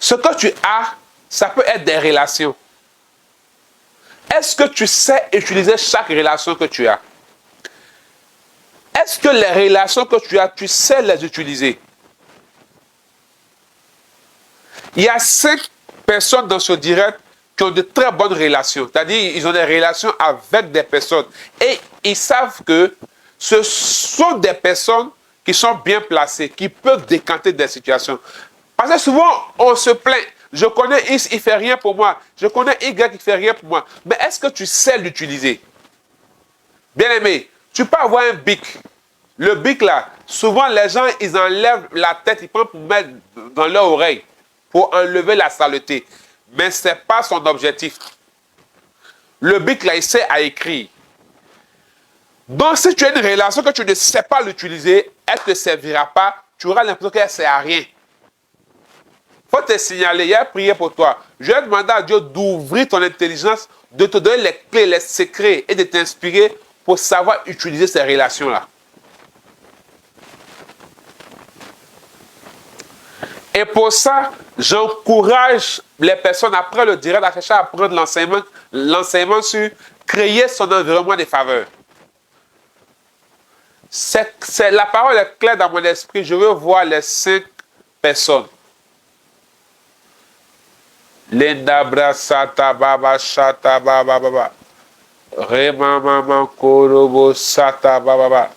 Ce que tu as, ça peut être des relations. Est-ce que tu sais utiliser chaque relation que tu as? Est-ce que les relations que tu sais les utiliser? Il y a 5 personnes dans ce direct qui ont de très bonnes relations. C'est-à-dire, ils ont des relations avec des personnes. Et ils savent que ce sont des personnes qui sont bien placées, qui peuvent décanter des situations. Parce que souvent, on se plaint. Je connais X, il ne fait rien pour moi. Je connais Y, il ne fait rien pour moi. Mais est-ce que tu sais l'utiliser? Bien aimé, tu peux avoir un bic. Le bic là, souvent les gens, ils enlèvent la tête, ils prennent pour mettre dans leur oreille, pour enlever la saleté. Mais ce n'est pas son objectif. Le bic là, il sert à écrire. Donc si tu as une relation que tu ne sais pas l'utiliser, elle ne te servira pas, tu auras l'impression qu'elle ne sert à rien. te signaler, il a prié pour toi. Je vais demander à Dieu d'ouvrir ton intelligence, de te donner les clés, les secrets et de t'inspirer pour savoir utiliser ces relations-là. Et pour ça, j'encourage les personnes après le direct à chercher à apprendre l'enseignement sur créer son environnement de faveur. La parole est claire dans mon esprit. Je veux voir les 5 personnes. Linda brasata baba shata baba baba. Rema mama korobo sata baba baba.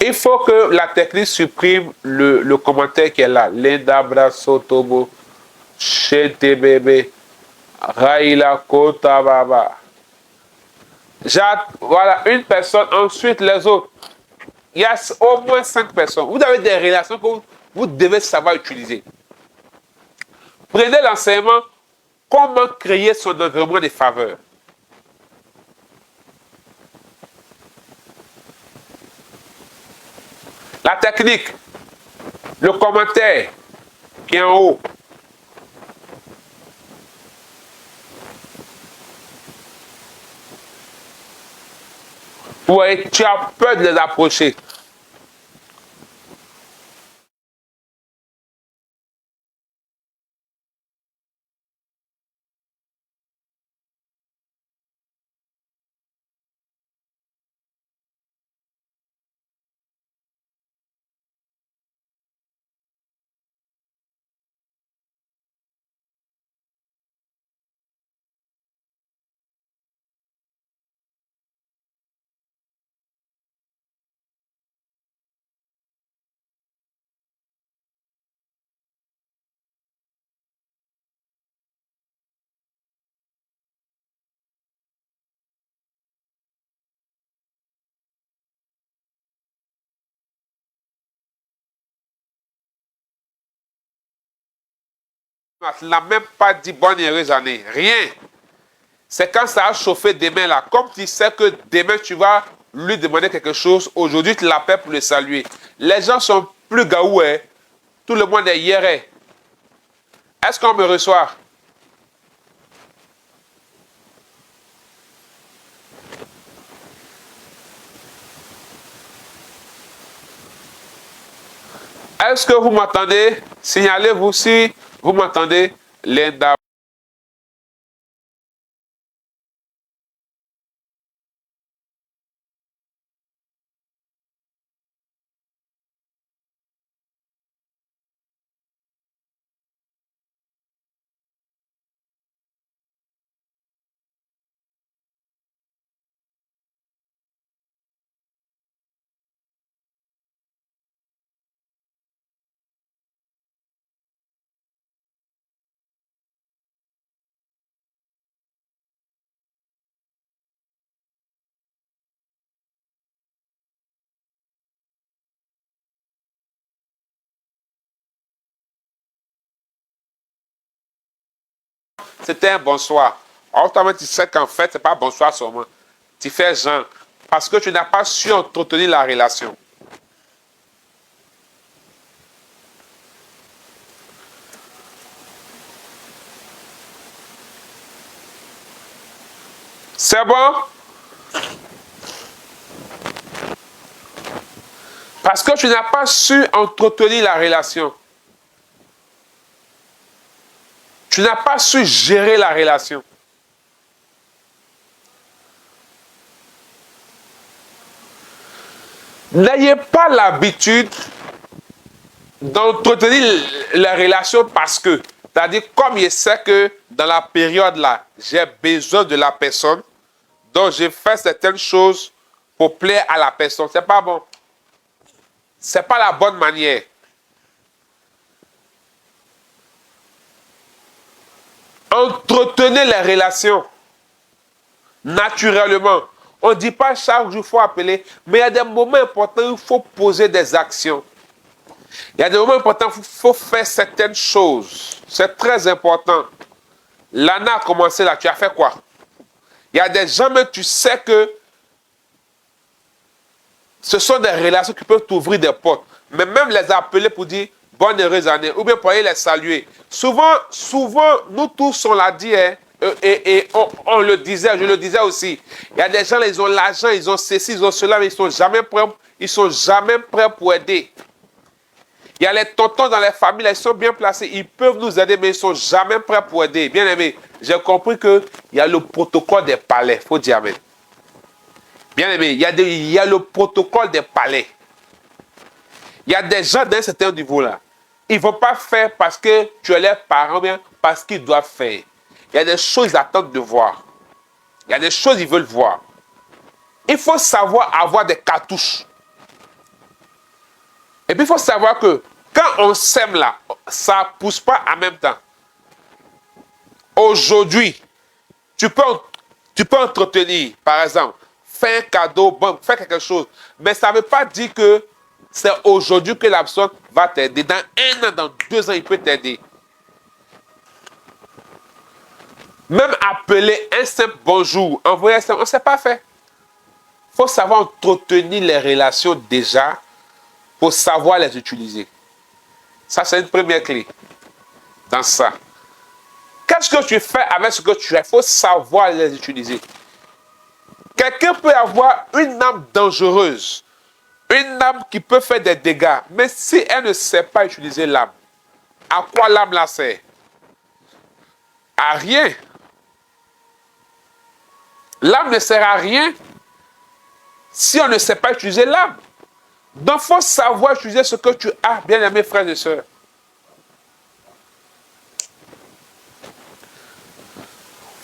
Il faut que la technique supprime le commentaire qui est là. Linda brasotobo shete bébé. Raila kota baba. Voilà, une personne, ensuite les autres. Il y a au moins 5 personnes. Vous avez des relations que vous devez savoir utiliser. Prenez l'enseignement, comment créer son environnement de faveur. La technique, le commentaire qui est en haut. Ouais, tu as peur de les approcher. Il n'a même pas dit bonne et heureuse année. Rien. C'est quand ça a chauffé demain là. Comme tu sais que demain tu vas lui demander quelque chose, aujourd'hui tu l'appelles pour le saluer. Les gens sont plus gaou, hein. Tout le monde est hier. Est-ce qu'on me reçoit? Est-ce que vous m'entendez? Signalez-vous si vous m'entendez. Linda. C'était un bonsoir. Autrement, tu sais qu'en fait, ce n'est pas bonsoir seulement. Tu fais genre. Parce que tu n'as pas su entretenir la relation. C'est bon? Parce que tu n'as pas su entretenir la relation. Tu n'as pas su gérer la relation. N'ayez pas l'habitude d'entretenir la relation parce que, c'est-à-dire comme je sais que dans la période là, j'ai besoin de la personne, donc je fais certaines choses pour plaire à la personne. C'est pas bon. C'est pas la bonne manière. Entretenez les relations naturellement. On ne dit pas chaque jour il faut appeler, mais il y a des moments importants où il faut poser des actions. Il y a des moments importants où il faut faire certaines choses. C'est très important. L'année a commencé là, tu as fait quoi? Il y a des gens, mais tu sais que ce sont des relations qui peuvent t'ouvrir des portes. Mais même les appeler pour dire bonne heureuse année, ou bien pour aller les saluer. Souvent, nous tous, on l'a dit, hein, et on le disait, je le disais aussi. Il y a des gens, là, ils ont l'argent, ils ont ceci, ils ont cela, mais ils sont jamais prêts pour aider. Il y a les tontons dans les familles, là, ils sont bien placés, ils peuvent nous aider, mais ils ne sont jamais prêts pour aider. Bien aimé, j'ai compris qu'il y a le protocole des palais, il faut dire amen. Bien aimé, il y a le protocole des palais. Il y a des gens d'un certain niveau-là. Ils ne vont pas faire parce que tu es leurs parents, bien parce qu'ils doivent faire. Il y a des choses qu'ils attendent de voir. Il y a des choses qu'ils veulent voir. Il faut savoir avoir des cartouches. Et puis il faut savoir que quand on sème là, ça ne pousse pas en même temps. Aujourd'hui, tu peux entretenir, par exemple, faire un cadeau, bon, faire quelque chose. Mais ça ne veut pas dire que c'est aujourd'hui que la personne va t'aider. Dans 1 an, dans 2 ans, il peut t'aider. Même appeler un simple bonjour, envoyer un simple, on ne sait pas faire. Il faut savoir entretenir les relations déjà pour savoir les utiliser. Ça, c'est une première clé dans ça. Qu'est-ce que tu fais avec ce que tu as? Il faut savoir les utiliser. Quelqu'un peut avoir une âme dangereuse, une âme qui peut faire des dégâts, mais si elle ne sait pas utiliser l'âme, à quoi l'âme la sert? À rien. L'âme ne sert à rien si on ne sait pas utiliser l'âme. Donc, il faut savoir utiliser ce que tu as, bien-aimés frères et sœurs.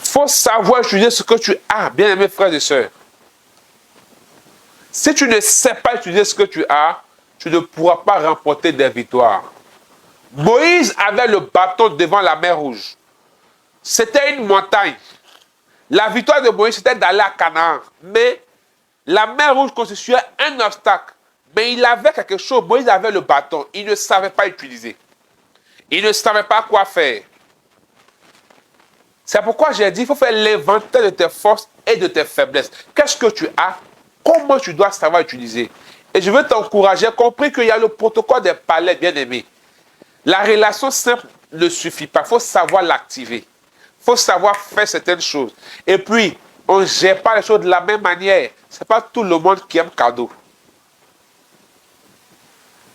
Il faut savoir utiliser ce que tu as, bien-aimés frères et sœurs. Si tu ne sais pas utiliser ce que tu as, tu ne pourras pas remporter des victoires. Moïse avait le bâton devant la mer Rouge. C'était une montagne. La victoire de Moïse, c'était d'aller à Canaan. Mais la mer Rouge constituait un obstacle. Mais il avait quelque chose. Moïse avait le bâton. Il ne savait pas utiliser. Il ne savait pas quoi faire. C'est pourquoi j'ai dit, il faut faire l'inventaire de tes forces et de tes faiblesses. Qu'est-ce que tu as? Comment tu dois savoir utiliser? Et je veux t'encourager, compris qu'il y a le protocole des palais, bien aimé. La relation simple ne suffit pas. Il faut savoir l'activer. Il faut savoir faire certaines choses. Et puis, on ne gère pas les choses de la même manière. Ce n'est pas tout le monde qui aime cadeau.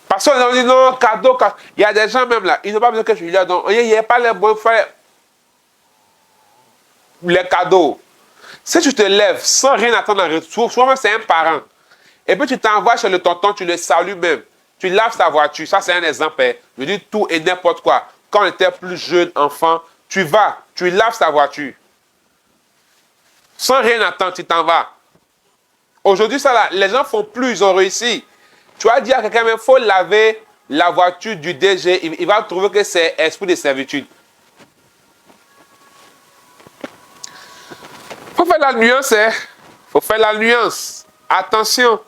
Parce qu'on dit non, cadeau. Il y a des gens même là, ils n'ont pas besoin que je leur donne. Il n'y a pas les moyens de faire les cadeaux. Si tu te lèves sans rien attendre en retour, souvent c'est un parent. Et puis tu t'envoies chez le tonton, tu le salues même. Tu laves sa voiture. Ça, c'est un exemple. Hein. Je dis tout et n'importe quoi. Quand on était plus jeune, enfant, tu vas, tu laves sa voiture. Sans rien attendre, tu t'en vas. Aujourd'hui, ça là, les gens font plus, ils ont réussi. Tu vas dire à quelqu'un, il faut laver la voiture du DG. Il va trouver que c'est esprit de servitude. Il faut faire la nuance, hein. Il faut faire la nuance. Attention.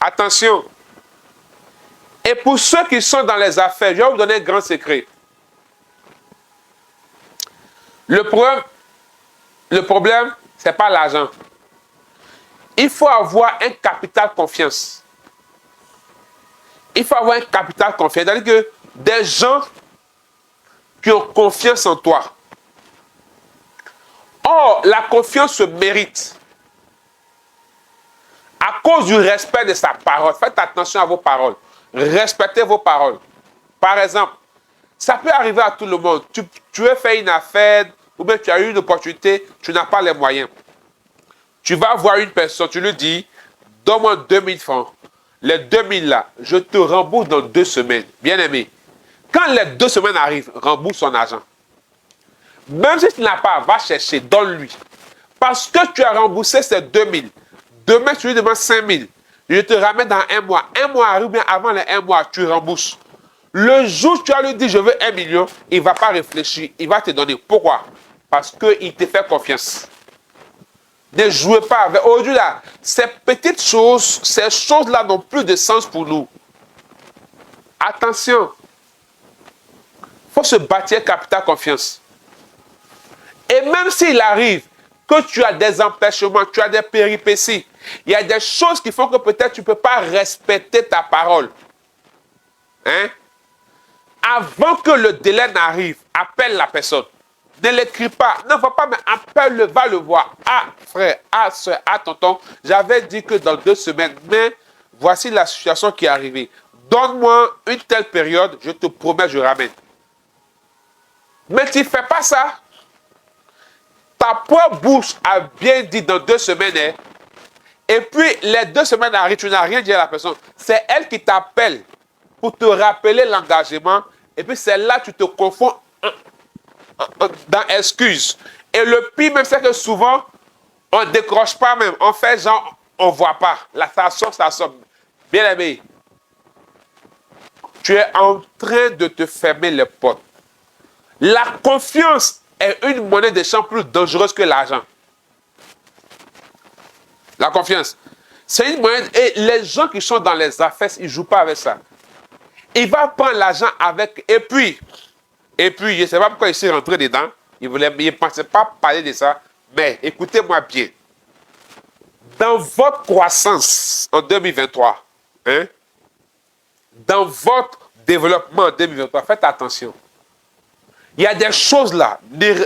Attention. Et pour ceux qui sont dans les affaires, je vais vous donner un grand secret. Le problème, ce n'est pas l'argent. Il faut avoir un capital confiance. Il faut avoir un capital confiance. C'est-à-dire que des gens qui ont confiance en toi. Or, la confiance se mérite. À cause du respect de sa parole. Faites attention à vos paroles. Respectez vos paroles. Par exemple, ça peut arriver à tout le monde. Tu veux faire une affaire, ou bien tu as eu une opportunité, tu n'as pas les moyens. Tu vas voir une personne, tu lui dis, donne-moi 2000 francs. Les 2000 là, je te rembourse dans 2 semaines. Bien aimé. Quand les 2 semaines arrivent, rembourse son argent. Même si tu n'as pas, va chercher, donne-lui. Parce que tu as remboursé ces 2000. Demain, tu lui demandes 5000. Je te ramène dans 1 mois. 1 mois arrive, bien avant les 1 mois, tu rembourses. Le jour où tu as lui dit, je veux 1 million, il ne va pas réfléchir. Il va te donner. Pourquoi? Parce qu'il te fait confiance. Ne jouez pas avec. Aujourd'hui, là, ces petites choses, ces choses-là n'ont plus de sens pour nous. Attention. Il faut se bâtir capital confiance. Et même s'il arrive que tu as des empêchements, tu as des péripéties, il y a des choses qui font que peut-être tu ne peux pas respecter ta parole. Hein? Avant que le délai n'arrive, appelle la personne. Ne l'écris pas, ne va pas, mais appelle-le, va le voir. Ah, frère, ah, soeur, ah, tonton, j'avais dit que dans 2 semaines, mais voici la situation qui est arrivée. Donne-moi une telle période, je te promets, je ramène. Mais tu ne fais pas ça. Ta propre bouche a bien dit dans 2 semaines, hein, et puis les 2 semaines arrivent, tu n'as rien dit à la personne. C'est elle qui t'appelle pour te rappeler l'engagement, et puis c'est là que tu te confonds dans excuse. Et le pire même, c'est que souvent, on ne décroche pas même. On fait genre, on ne voit pas. Là, ça sonne, ça sonne. Bien aimé, tu es en train de te fermer les portes. La confiance est une monnaie d'échange plus dangereuse que l'argent. La confiance. C'est une monnaie. Et les gens qui sont dans les affaires, ils ne jouent pas avec ça. Il va prendre l'argent avec. Et puis, je ne sais pas pourquoi il s'est rentré dedans. Il ne pensait pas parler de ça. Mais écoutez-moi bien. Dans votre croissance en 2023, hein, dans votre développement en 2023, faites attention. Il y a des choses là.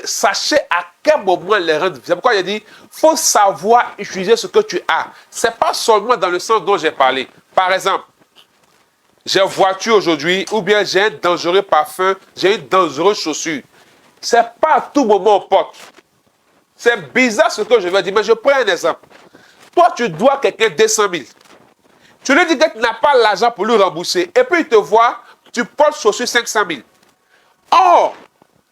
Sachez à quel moment les rendre. C'est pourquoi il dit, il faut savoir utiliser ce que tu as. Ce n'est pas seulement dans le sens dont j'ai parlé. Par exemple, j'ai une voiture aujourd'hui, ou bien j'ai un dangereux parfum, j'ai une dangereuse chaussure. Ce n'est pas à tout moment on porte. C'est bizarre ce que je vais dire, mais je prends un exemple. Toi, tu dois quelqu'un 200 000. Tu lui dis que tu n'as pas l'argent pour lui rembourser. Et puis il te voit, tu portes chaussure 500 000. Or,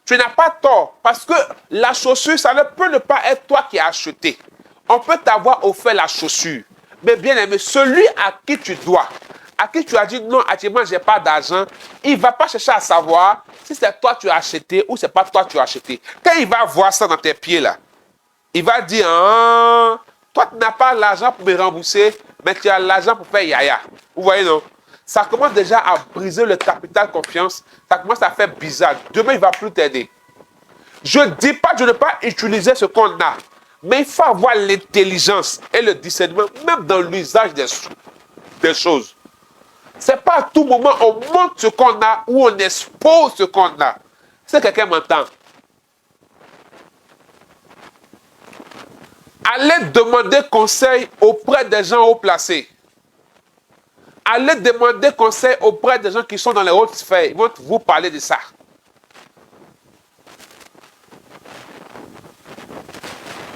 tu n'as pas tort. Parce que la chaussure, ça ne peut ne pas être toi qui as acheté. On peut t'avoir offert la chaussure. Mais bien aimé, celui à qui tu dois, à qui tu as dit non, actuellement, je n'ai pas d'argent, il ne va pas chercher à savoir si c'est toi qui as acheté ou c'est pas toi qui as acheté. Quand il va voir ça dans tes pieds là, il va dire, ah, toi tu n'as pas l'argent pour me rembourser, mais tu as l'argent pour faire yaya. Vous voyez non? Ça commence déjà à briser le capital confiance, ça commence à faire bizarre. Demain, il ne va plus t'aider. Je ne dis pas de ne pas utiliser ce qu'on a, mais il faut avoir l'intelligence et le discernement, même dans l'usage des choses. Ce n'est pas à tout moment on montre ce qu'on a ou on expose ce qu'on a. Si quelqu'un m'entend, allez demander conseil auprès des gens haut placés. Allez demander conseil auprès des gens qui sont dans les hautes sphères. Ils vont vous parler de ça.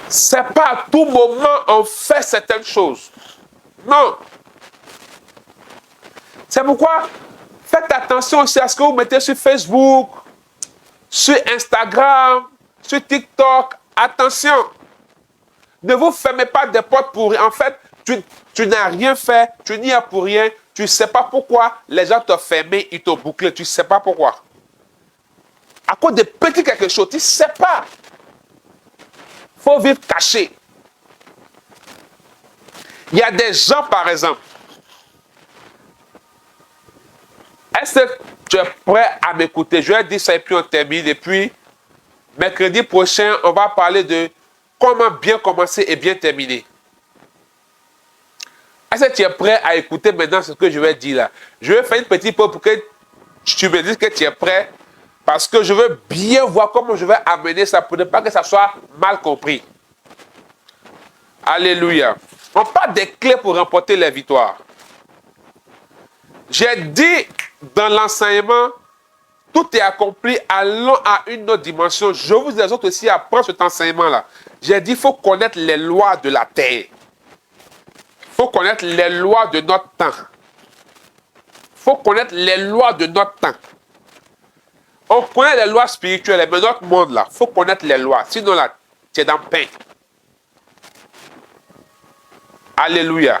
Ce n'est pas à tout moment on fait certaines choses. Non. C'est pourquoi faites attention aussi à ce que vous mettez sur Facebook, sur Instagram, sur TikTok. Attention. Ne vous fermez pas des portes pour rien. En fait, tu n'as rien fait, tu n'y as pour rien, tu ne sais pas pourquoi les gens t'ont fermé, ils t'ont bouclé, tu ne sais pas pourquoi. À cause de petit quelque chose, tu ne sais pas. Il faut vivre caché. Il y a des gens, par exemple, est-ce que tu es prêt à m'écouter? Je vais dire ça et puis on termine. Et puis, mercredi prochain, on va parler de comment bien commencer et bien terminer. Est-ce que tu es prêt à écouter maintenant ce que je vais dire là? Je vais faire une petite pause pour que tu me dises que tu es prêt. Parce que je veux bien voir comment je vais amener ça pour ne pas que ça soit mal compris. Alléluia. On parle des clés pour remporter les victoires. J'ai dit dans l'enseignement, tout est accompli, allons à une autre dimension. Je vous exhorte aussi à prendre cet enseignement-là. J'ai dit, il faut connaître les lois de la terre. Il faut connaître les lois de notre temps. Il faut connaître les lois de notre temps. On connaît les lois spirituelles, mais notre monde là, il faut connaître les lois. Sinon là, tu es dans le pain. Alléluia.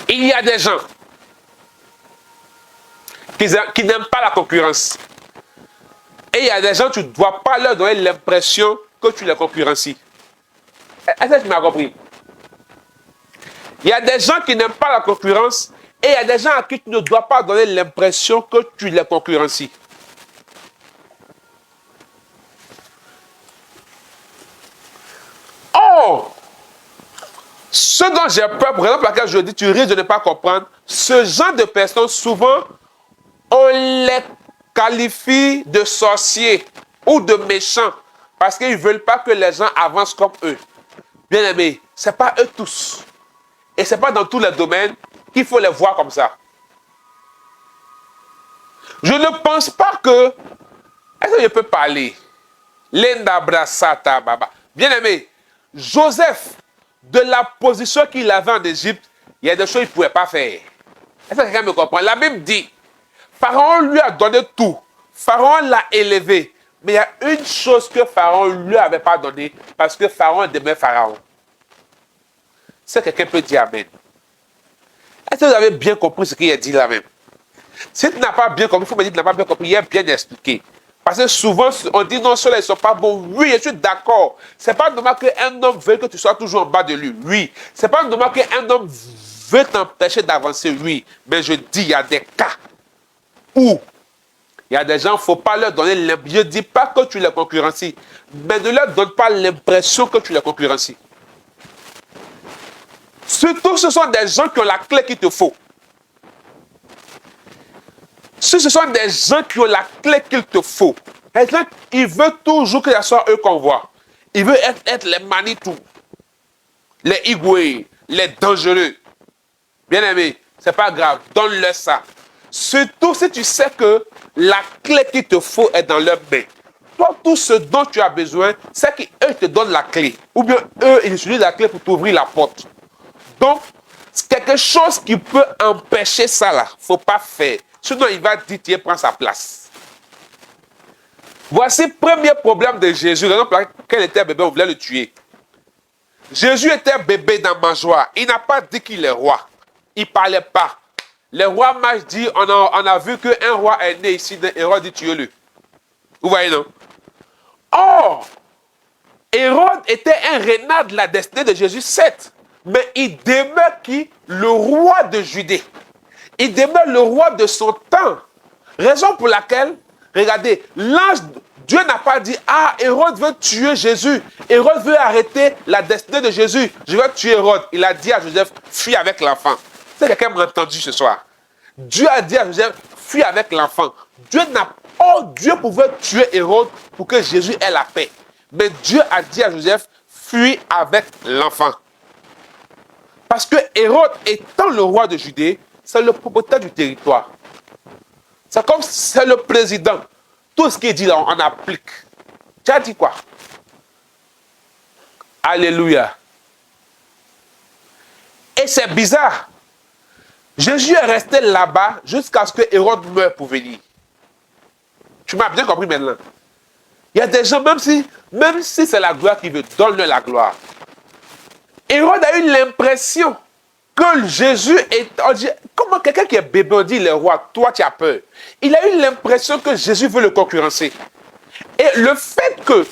Il y a des gens qui n'aiment pas la concurrence. Et il y a des gens, tu ne dois pas leur donner l'impression que tu les concurrencies. Est-ce que tu m'as compris? Il y a des gens qui n'aiment pas la concurrence et il y a des gens à qui tu ne dois pas donner l'impression que tu les concurrencies. Oh! Ce dont j'ai peur, pour exemple, laquelle je dis, tu risques de ne pas comprendre, ce genre de personnes, souvent, on les qualifie de sorciers ou de méchants parce qu'ils ne veulent pas que les gens avancent comme eux. Bien aimé, ce n'est pas eux tous. Et ce n'est pas dans tous les domaines qu'il faut les voir comme ça. Je ne pense pas que... Est-ce que je peux parler? Lenda brasata baba. Bien aimé, Joseph, de la position qu'il avait en Égypte, il y a des choses qu'il ne pouvait pas faire. Est-ce que quelqu'un me comprend? La Bible dit, Pharaon lui a donné tout. Pharaon l'a élevé. Mais il y a une chose que Pharaon ne lui avait pas donnée, parce que Pharaon demeure Pharaon. Si quelqu'un peut dire Amen. Est-ce que vous avez bien compris ce qu'il a dit là même? Si tu n'as pas bien compris, il faut me dire que tu n'as pas bien compris, il a bien expliqué. Parce que souvent, on dit non, ceux-là, ils ne sont pas bons. Oui, je suis d'accord. Ce n'est pas normal qu'un homme veuille que tu sois toujours en bas de lui. Oui. Ce n'est pas normal qu'un homme veuille t'empêcher d'avancer. Oui. Mais je dis, il y a des cas où il y a des gens, il ne faut pas leur donner l'impression. Je ne dis pas que tu les concurrencies, mais ne leur donne pas l'impression que tu les concurrencies. Surtout, ce sont des gens qui ont la clé qu'il te faut. Si ce sont des gens qui ont la clé qu'il te faut, ils veulent toujours que ce soit eux qu'on voit. Ils veulent être les Manitou, les Igwe, les dangereux. Bien aimé, c'est pas grave, donne-leur ça. Surtout si tu sais que la clé qu'il te faut est dans leurs mains. Toi, tout ce dont tu as besoin, c'est qu'eux te donnent la clé. Ou bien eux, ils utilisent la clé pour t'ouvrir la porte. Donc, c'est quelque chose qui peut empêcher ça là. Il ne faut pas faire. Sinon, il va dire, tiens, prends sa place. Voici le premier problème de Jésus. Raison pour laquelle il était bébé, on voulait le tuer. Jésus était bébé dans ma joie. Il n'a pas dit qu'il est roi. Il ne parlait pas. Les rois mages disent, on a vu qu'un roi est né ici, Hérode dit, tuez-le. Vous voyez, non? Or, Hérode était un renard de la destinée de Jésus, certes. Mais il demeure qui? Le roi de Judée. Il demeure le roi de son temps. Raison pour laquelle, regardez, l'ange, Dieu n'a pas dit, ah, Hérode veut tuer Jésus. Hérode veut arrêter la destinée de Jésus. Je vais tuer Hérode. Il a dit à Joseph, fuis avec l'enfant. C'est quelqu'un m'a entendu ce soir. Dieu a dit à Joseph, fuis avec l'enfant. Dieu pouvait tuer Hérode pour que Jésus ait la paix. Mais Dieu a dit à Joseph, fuis avec l'enfant. Parce que Hérode, étant le roi de Judée, c'est le propriétaire du territoire. C'est comme si c'est le président. Tout ce qu'il dit là, on applique. Tu as dit quoi? Alléluia. Et c'est bizarre. Jésus est resté là-bas jusqu'à ce que Hérode meure pour venir. Tu m'as bien compris maintenant. Il y a des gens, même si c'est la gloire qui veut, donne-leur la gloire. Hérode a eu l'impression que Jésus est... On dit, comment quelqu'un qui est bébé, on dit le roi, toi tu as peur. Il a eu l'impression que Jésus veut le concurrencer. Et le fait que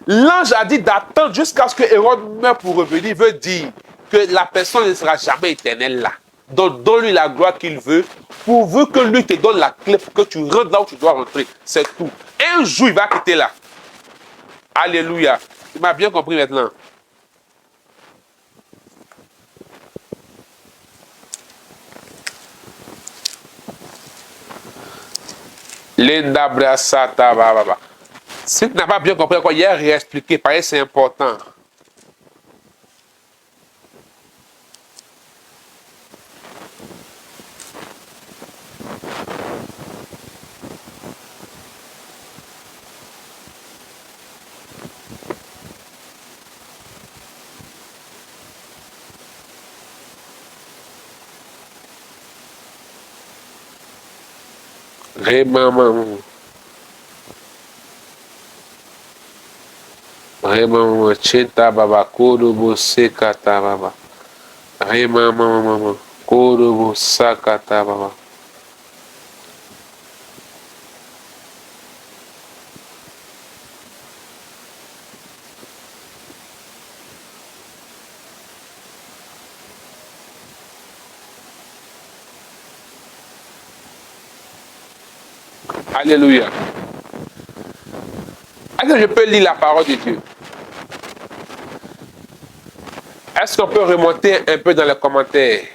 l'ange a dit d'attendre jusqu'à ce que Hérode meure pour revenir veut dire que la personne ne sera jamais éternelle là. Donc donne-lui la gloire qu'il veut, pourvu que lui te donne la clé pour que tu rentres là où tu dois rentrer. C'est tout. Un jour, il va quitter là. Alléluia. Tu m'as bien compris maintenant. Linda Brasata Baba. Si tu n'as pas bien compris quoi, hier réexpliqué, parce que c'est important. Remama. Remama cheta baba kodobo sekata baba. Remama kodobo sakata baba. Alléluia. Est-ce que je peux lire la parole de Dieu? Est-ce qu'on peut remonter un peu dans les commentaires?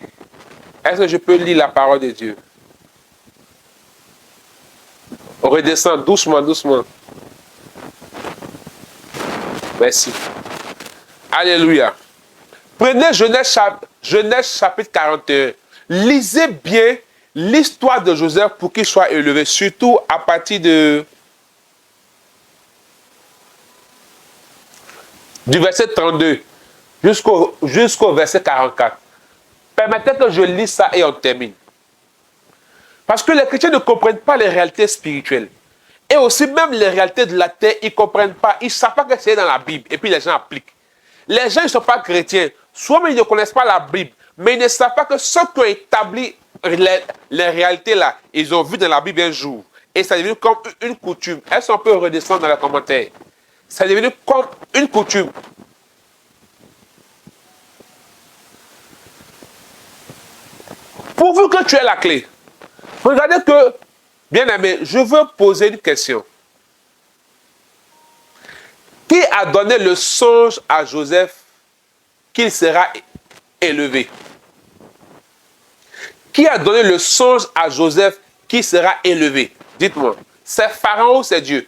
Est-ce que je peux lire la parole de Dieu? On redescend doucement, doucement. Merci. Alléluia. Prenez Genèse chapitre 41. Lisez bien l'histoire de Joseph pour qu'il soit élevé, surtout à partir du verset 32 jusqu'au verset 44. Permettez que je lise ça et on termine. Parce que les chrétiens ne comprennent pas les réalités spirituelles. Et aussi même les réalités de la terre, ils ne comprennent pas. Ils ne savent pas que c'est dans la Bible. Et puis les gens appliquent. Les gens ne sont pas chrétiens. Soit ils ne connaissent pas la Bible, mais ils ne savent pas que ceux qui ont établi les réalités là, ils ont vu dans la Bible un jour. Et ça est devenu comme une coutume. Est-ce qu'on peut redescendre dans les commentaires? Ça est devenu comme une coutume. Pourvu que tu aies la clé. Regardez que, bien aimé, je veux poser une question. Qui a donné le songe à Joseph qu'il sera élevé? Qui a donné le songe à Joseph qu'il sera élevé? Dites-moi, c'est Pharaon ou c'est Dieu?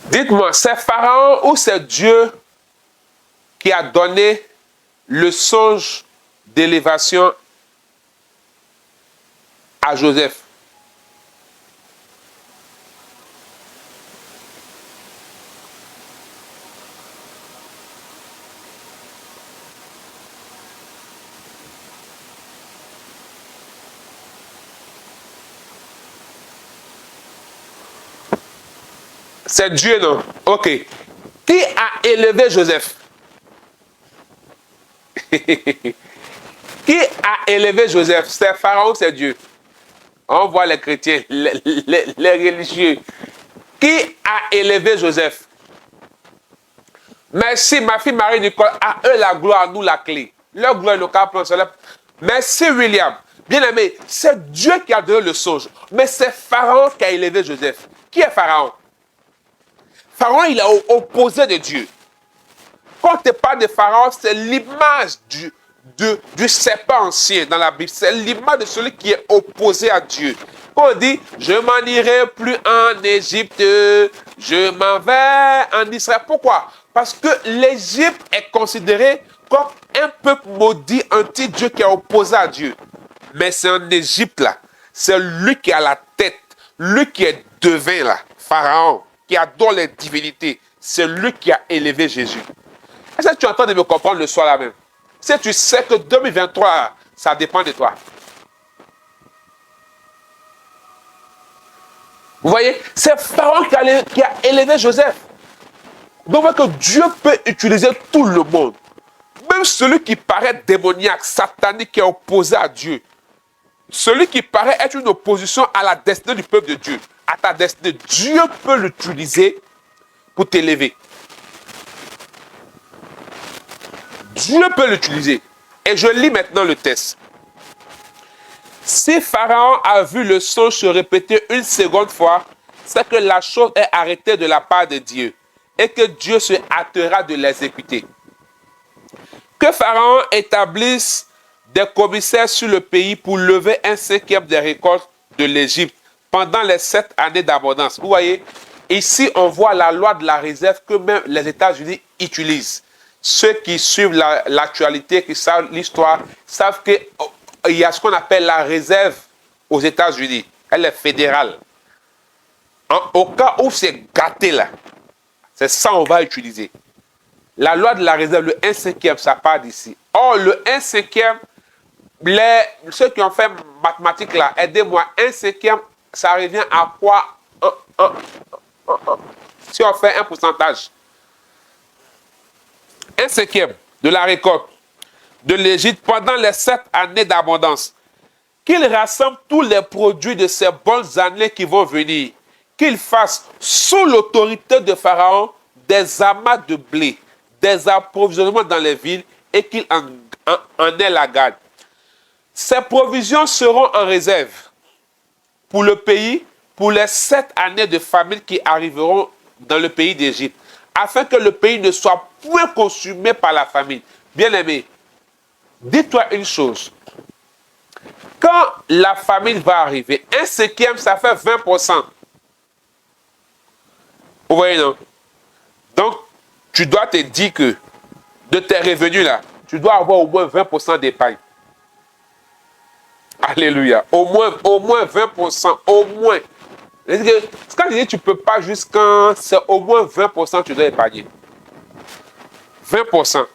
Dites-moi, c'est Pharaon ou c'est Dieu qui a donné le songe d'élévation à Joseph? C'est Dieu, non? Ok. Qui a élevé Joseph? Qui a élevé Joseph? C'est Pharaon ou c'est Dieu? On voit les chrétiens, les religieux. Qui a élevé Joseph? Merci, ma fille Marie-Nicole. À eux la gloire, nous la clé. Leur gloire locale. Merci, William. Bien aimé, c'est Dieu qui a donné le songe. Mais c'est Pharaon qui a élevé Joseph. Qui est Pharaon? Pharaon, il a opposé de Dieu. Quand tu parles de Pharaon, c'est l'image du serpent ancien dans la Bible. C'est l'image de celui qui est opposé à Dieu. Quand on dit, je m'en irai plus en Égypte, je m'en vais en Israël. Pourquoi? Parce que l'Égypte est considérée comme un peuple maudit, un petit Dieu qui est opposé à Dieu. Mais c'est en Égypte là, c'est lui qui a la tête, lui qui est devin là, Pharaon, qui adore les divinités. C'est lui qui a élevé Jésus. Est-ce que tu es en train de me comprendre le soir là même? Si tu sais que 2023, ça dépend de toi. Vous voyez, c'est Pharaon qui a élevé Joseph. Donc, on voit que Dieu peut utiliser tout le monde. Même celui qui paraît démoniaque, satanique, qui est opposé à Dieu. Celui qui paraît être une opposition à la destinée du peuple de Dieu, à ta destinée, Dieu peut l'utiliser pour t'élever. Dieu peut l'utiliser. Et je lis maintenant le texte. Si Pharaon a vu le songe se répéter une seconde fois, c'est que la chose est arrêtée de la part de Dieu et que Dieu se hâtera de l'exécuter. Que Pharaon établisse des commissaires sur le pays pour lever un cinquième des récoltes de l'Égypte pendant les 7 années d'abondance. Vous voyez, ici on voit la loi de la réserve que même les États-Unis utilisent. Ceux qui suivent l'actualité, qui savent l'histoire, savent qu'il y a ce qu'on appelle la réserve aux États-Unis. Elle est fédérale. Au cas où c'est gâté là, c'est ça qu'on va utiliser. La loi de la réserve, le 1/5, ça part d'ici. Or, le 1/5, ceux qui ont fait mathématiques là, aidez-moi, 1/5, ça revient à quoi? Si on fait un pourcentage. 1/5 de la récolte de l'Égypte pendant les 7 années d'abondance. Qu'il rassemble tous les produits de ces bonnes années qui vont venir. Qu'il fasse sous l'autorité de Pharaon des amas de blé, des approvisionnements dans les villes et qu'il en ait la garde. Ces provisions seront en réserve pour le pays, pour les 7 années de famine qui arriveront dans le pays d'Égypte, afin que le pays ne soit point consumé par la famine. Bien-aimé, dis-toi une chose. Quand la famine va arriver, un cinquième, ça fait 20%. Vous voyez, non? Donc, tu dois te dire que de tes revenus là, tu dois avoir au moins 20% d'épargne. Alléluia. Au moins 20%. Au moins. Quand je dis tu ne peux pas jusqu'à... C'est au moins 20% que tu dois épargner. 20%.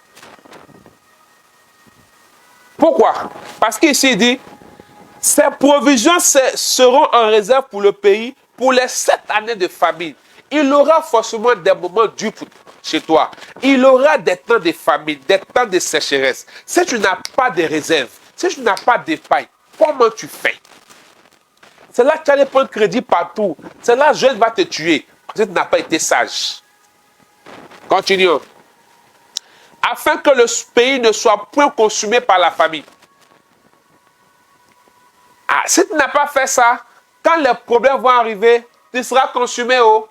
Pourquoi? Parce qu'ici il dit, ces provisions seront en réserve pour le pays pour les 7 années de famine. Il aura forcément des moments durs chez toi. Il aura des temps de famine, des temps de sécheresse. Si tu n'as pas de réserve, si tu n'as pas d'épargne, comment tu fais? C'est là que tu allais prendre crédit partout. C'est là que jeune va te tuer. Parce que tu n'as pas été sage. Continuons. Afin que le pays ne soit point consumé par la famine. Ah, si tu n'as pas fait ça, quand les problèmes vont arriver, tu seras consumé. Oh.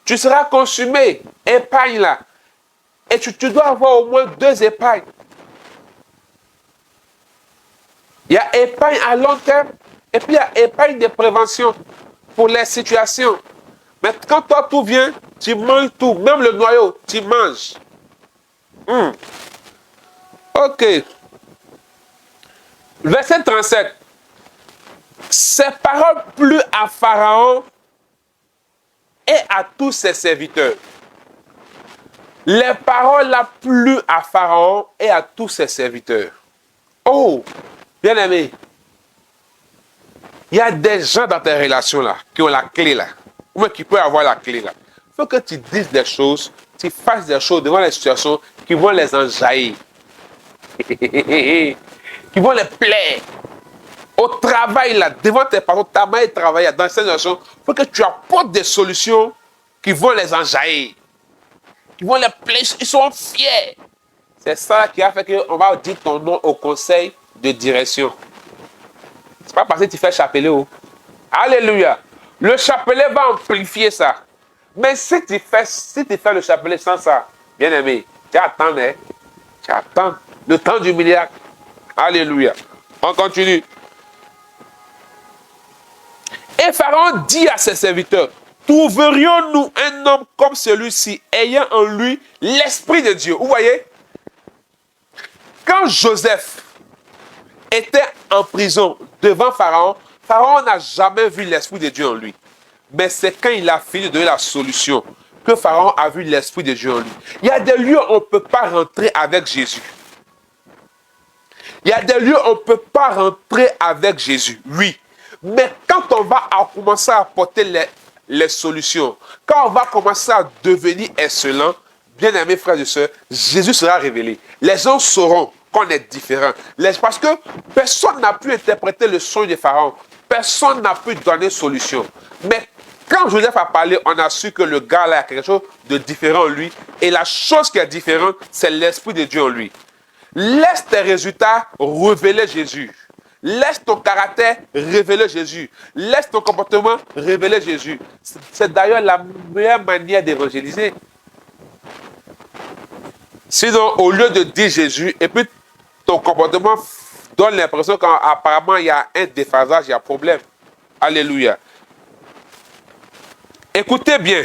Tu seras consumé. Épargne là. Et tu dois avoir au moins 2 épargnes. Il y a épargne à long terme et puis il y a épargne de prévention pour les situations. Mais quand toi tout vient, tu manges tout. Même le noyau, tu manges. Ok. Verset 37. Ces paroles plut à Pharaon et à tous ses serviteurs. Les paroles la plu à Pharaon et à tous ses serviteurs. Oh, bien aimé, il y a des gens dans tes relations là qui ont la clé là, ou même qui peuvent avoir la clé là. Il faut que tu dises des choses, tu fasses des choses devant les situations qui vont les enjaillir, qui vont les plaire. Au travail là, devant tes parents, ta mère travaille dans cette situation, il faut que tu apportes des solutions qui vont les enjaillir, qui vont les plaire, ils seront fiers. C'est ça qui a fait qu'on va dire ton nom au conseil de direction. C'est pas parce que tu fais chapelet. Oh. Alléluia. Le chapelet va amplifier ça. Mais si tu fais le chapelet sans ça, bien aimé, tu attends, hein? Tu attends le temps du miracle. Alléluia. On continue. Et Pharaon dit à ses serviteurs, trouverions-nous un homme comme celui-ci, ayant en lui l'Esprit de Dieu? Vous voyez? Quand Joseph était en prison devant Pharaon, Pharaon n'a jamais vu l'Esprit de Dieu en lui. Mais c'est quand il a fini de donner la solution que Pharaon a vu l'Esprit de Dieu en lui. Il y a des lieux où on ne peut pas rentrer avec Jésus. Il y a des lieux où on ne peut pas rentrer avec Jésus, oui. Mais quand on va commencer à apporter les solutions, quand on va commencer à devenir excellent, bien-aimés frères et sœurs, Jésus sera révélé. Les gens sauront qu'on est différent. Parce que personne n'a pu interpréter le songe de Pharaon. Personne n'a pu donner solution. Mais quand Joseph a parlé, on a su que le gars là a quelque chose de différent en lui. Et la chose qui est différente, c'est l'Esprit de Dieu en lui. Laisse tes résultats révéler Jésus. Laisse ton caractère révéler Jésus. Laisse ton comportement révéler Jésus. C'est d'ailleurs la meilleure manière d'évangéliser. Sinon, au lieu de dire Jésus, et puis ton comportement donne l'impression qu'apparemment il y a un déphasage, il y a un problème. Alléluia. Écoutez bien.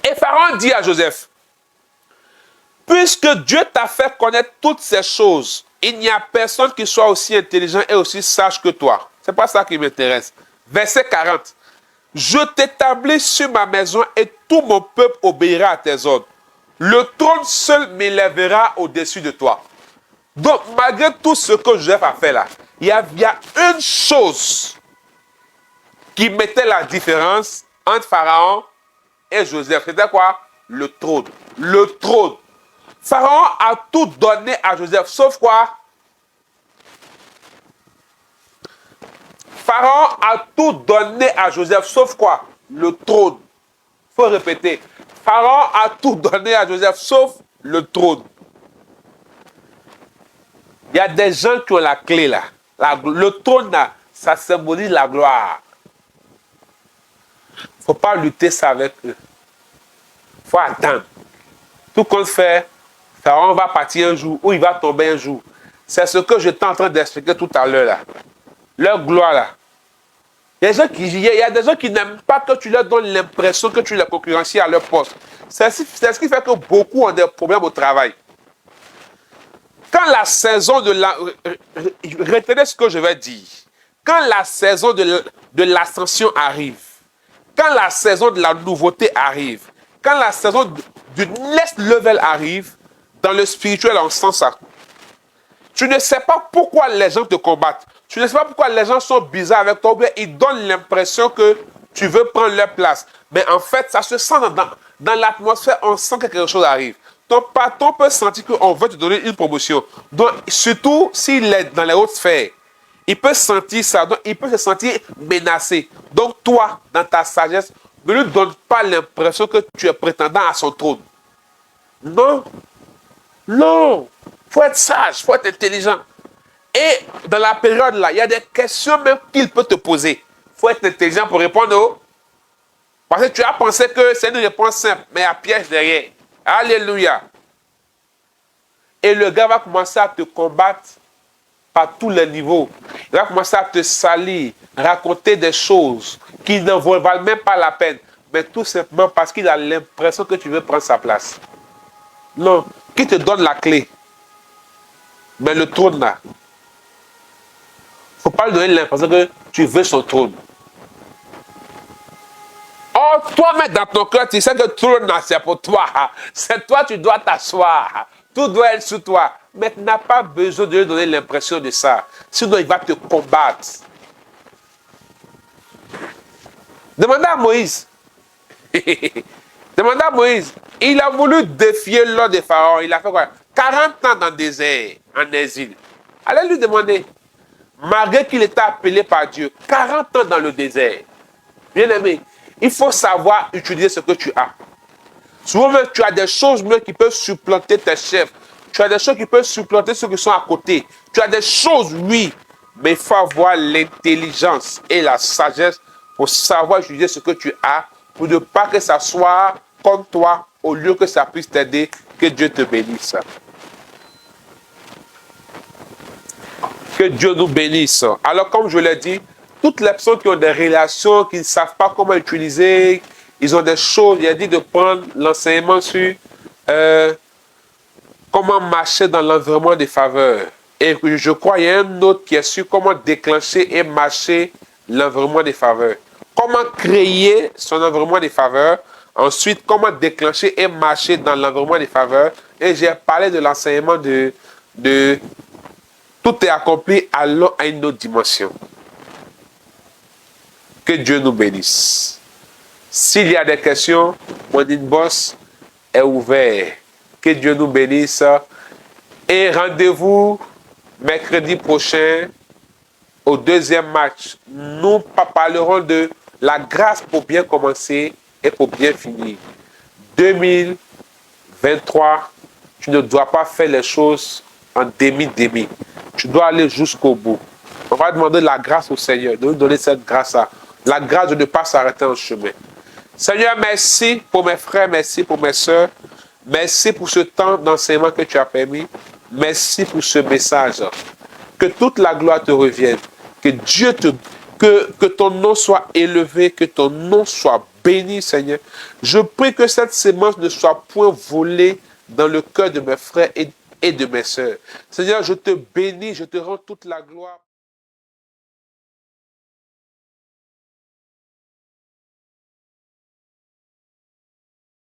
Et Pharaon dit à Joseph, puisque Dieu t'a fait connaître toutes ces choses, il n'y a personne qui soit aussi intelligent et aussi sage que toi. Ce n'est pas ça qui m'intéresse. Verset 40. Je t'établis sur ma maison et tout mon peuple obéira à tes ordres. Le trône seul m'élèvera au-dessus de toi. Donc, malgré tout ce que Joseph a fait là, il y a une chose qui mettait la différence entre Pharaon et Joseph. C'était quoi? Le trône. Le trône. Pharaon a tout donné à Joseph, sauf quoi? Pharaon a tout donné à Joseph, sauf quoi? Le trône. Il faut répéter. Pharaon a tout donné à Joseph, sauf le trône. Il y a des gens qui ont la clé là. Le trône, ça symbolise la gloire. Il ne faut pas lutter ça avec eux. Il faut attendre. Tout compte fait, Pharaon va partir un jour ou il va tomber un jour. C'est ce que j'étais en train d'expliquer tout à l'heure là. Leur gloire là. Il y a des gens qui n'aiment pas que tu leur donnes l'impression que tu les concurrencies à leur poste. C'est ce qui fait que beaucoup ont des problèmes au travail. Quand la saison de la... Retenez ce que je vais dire. Quand la saison de l'ascension arrive, quand la saison de la nouveauté arrive, quand la saison du next level arrive, dans le spirituel, on sent ça. Tu ne sais pas pourquoi les gens te combattent. Tu ne sais pas pourquoi les gens sont bizarres avec toi. Ils donnent l'impression que tu veux prendre leur place. Mais en fait, ça se sent dans l'atmosphère. On sent que quelque chose arrive. Ton patron peut sentir qu'on veut te donner une promotion. Donc, surtout s'il est dans les hautes sphères. Il peut sentir ça. Donc, il peut se sentir menacé. Donc, toi, dans ta sagesse, ne lui donne pas l'impression que tu es prétendant à son trône. Non. Non. Il faut être sage, il faut être intelligent. Et dans la période là, il y a des questions même qu'il peut te poser. Il faut être intelligent pour répondre. Parce que tu as pensé que c'est une réponse simple, mais il y a piège derrière. Alléluia. Et le gars va commencer à te combattre par tous les niveaux. Il va commencer à te salir, raconter des choses qui ne valent même pas la peine. Mais tout simplement parce qu'il a l'impression que tu veux prendre sa place. Non. Qui te donne la clé? Mais le trône là, il ne faut pas lui donner l'impression que tu veux son trône. Oh, toi-même dans ton cœur, tu sais que le trône là, c'est pour toi. C'est toi, tu dois t'asseoir. Tout doit être sous toi. Mais tu n'as pas besoin de lui donner l'impression de ça. Sinon, il va te combattre. Demandez à Moïse. Demandez à Moïse. Il a voulu défier l'ordre de Pharaon. Il a fait quoi? 40 ans dans le désert, en exil. Allez lui demander. Malgré qu'il était appelé par Dieu, 40 ans dans le désert. Bien aimé, il faut savoir utiliser ce que tu as. Souvent, tu as des choses même qui peuvent supplanter tes chefs. Tu as des choses qui peuvent supplanter ceux qui sont à côté. Tu as des choses, oui, mais il faut avoir l'intelligence et la sagesse pour savoir utiliser ce que tu as, pour ne pas que ça soit comme toi, au lieu que ça puisse t'aider. Que Dieu te bénisse. Que Dieu nous bénisse. Alors, comme je l'ai dit, toutes les personnes qui ont des relations, qui ne savent pas comment utiliser, ils ont des choses, il a dit de prendre l'enseignement sur comment marcher dans l'environnement des faveurs. Et je crois qu'il y a un autre qui est sur comment déclencher et marcher l'environnement des faveurs. Comment créer son environnement des faveurs. Ensuite, comment déclencher et marcher dans l'environnement des faveurs. Et j'ai parlé de l'enseignement de tout est accompli, allons à une autre dimension. Que Dieu nous bénisse. S'il y a des questions, mon inbox est ouvert. Que Dieu nous bénisse. Et rendez-vous mercredi prochain au deuxième match. Nous parlerons de la grâce pour bien commencer et pour bien finir. 2023, tu ne dois pas faire les choses en demi-demi. Tu dois aller jusqu'au bout. On va demander la grâce au Seigneur, de nous donner cette grâce-là. La grâce de ne pas s'arrêter en chemin. Seigneur, merci pour mes frères, merci pour mes soeurs. Merci pour ce temps d'enseignement que tu as permis. Merci pour ce message. Que toute la gloire te revienne. Que Dieu que ton nom soit élevé, que ton nom soit béni, Seigneur. Je prie que cette sémence ne soit point volée dans le cœur de mes frères et de mes sœurs. Seigneur, je te bénis, je te rends toute la gloire.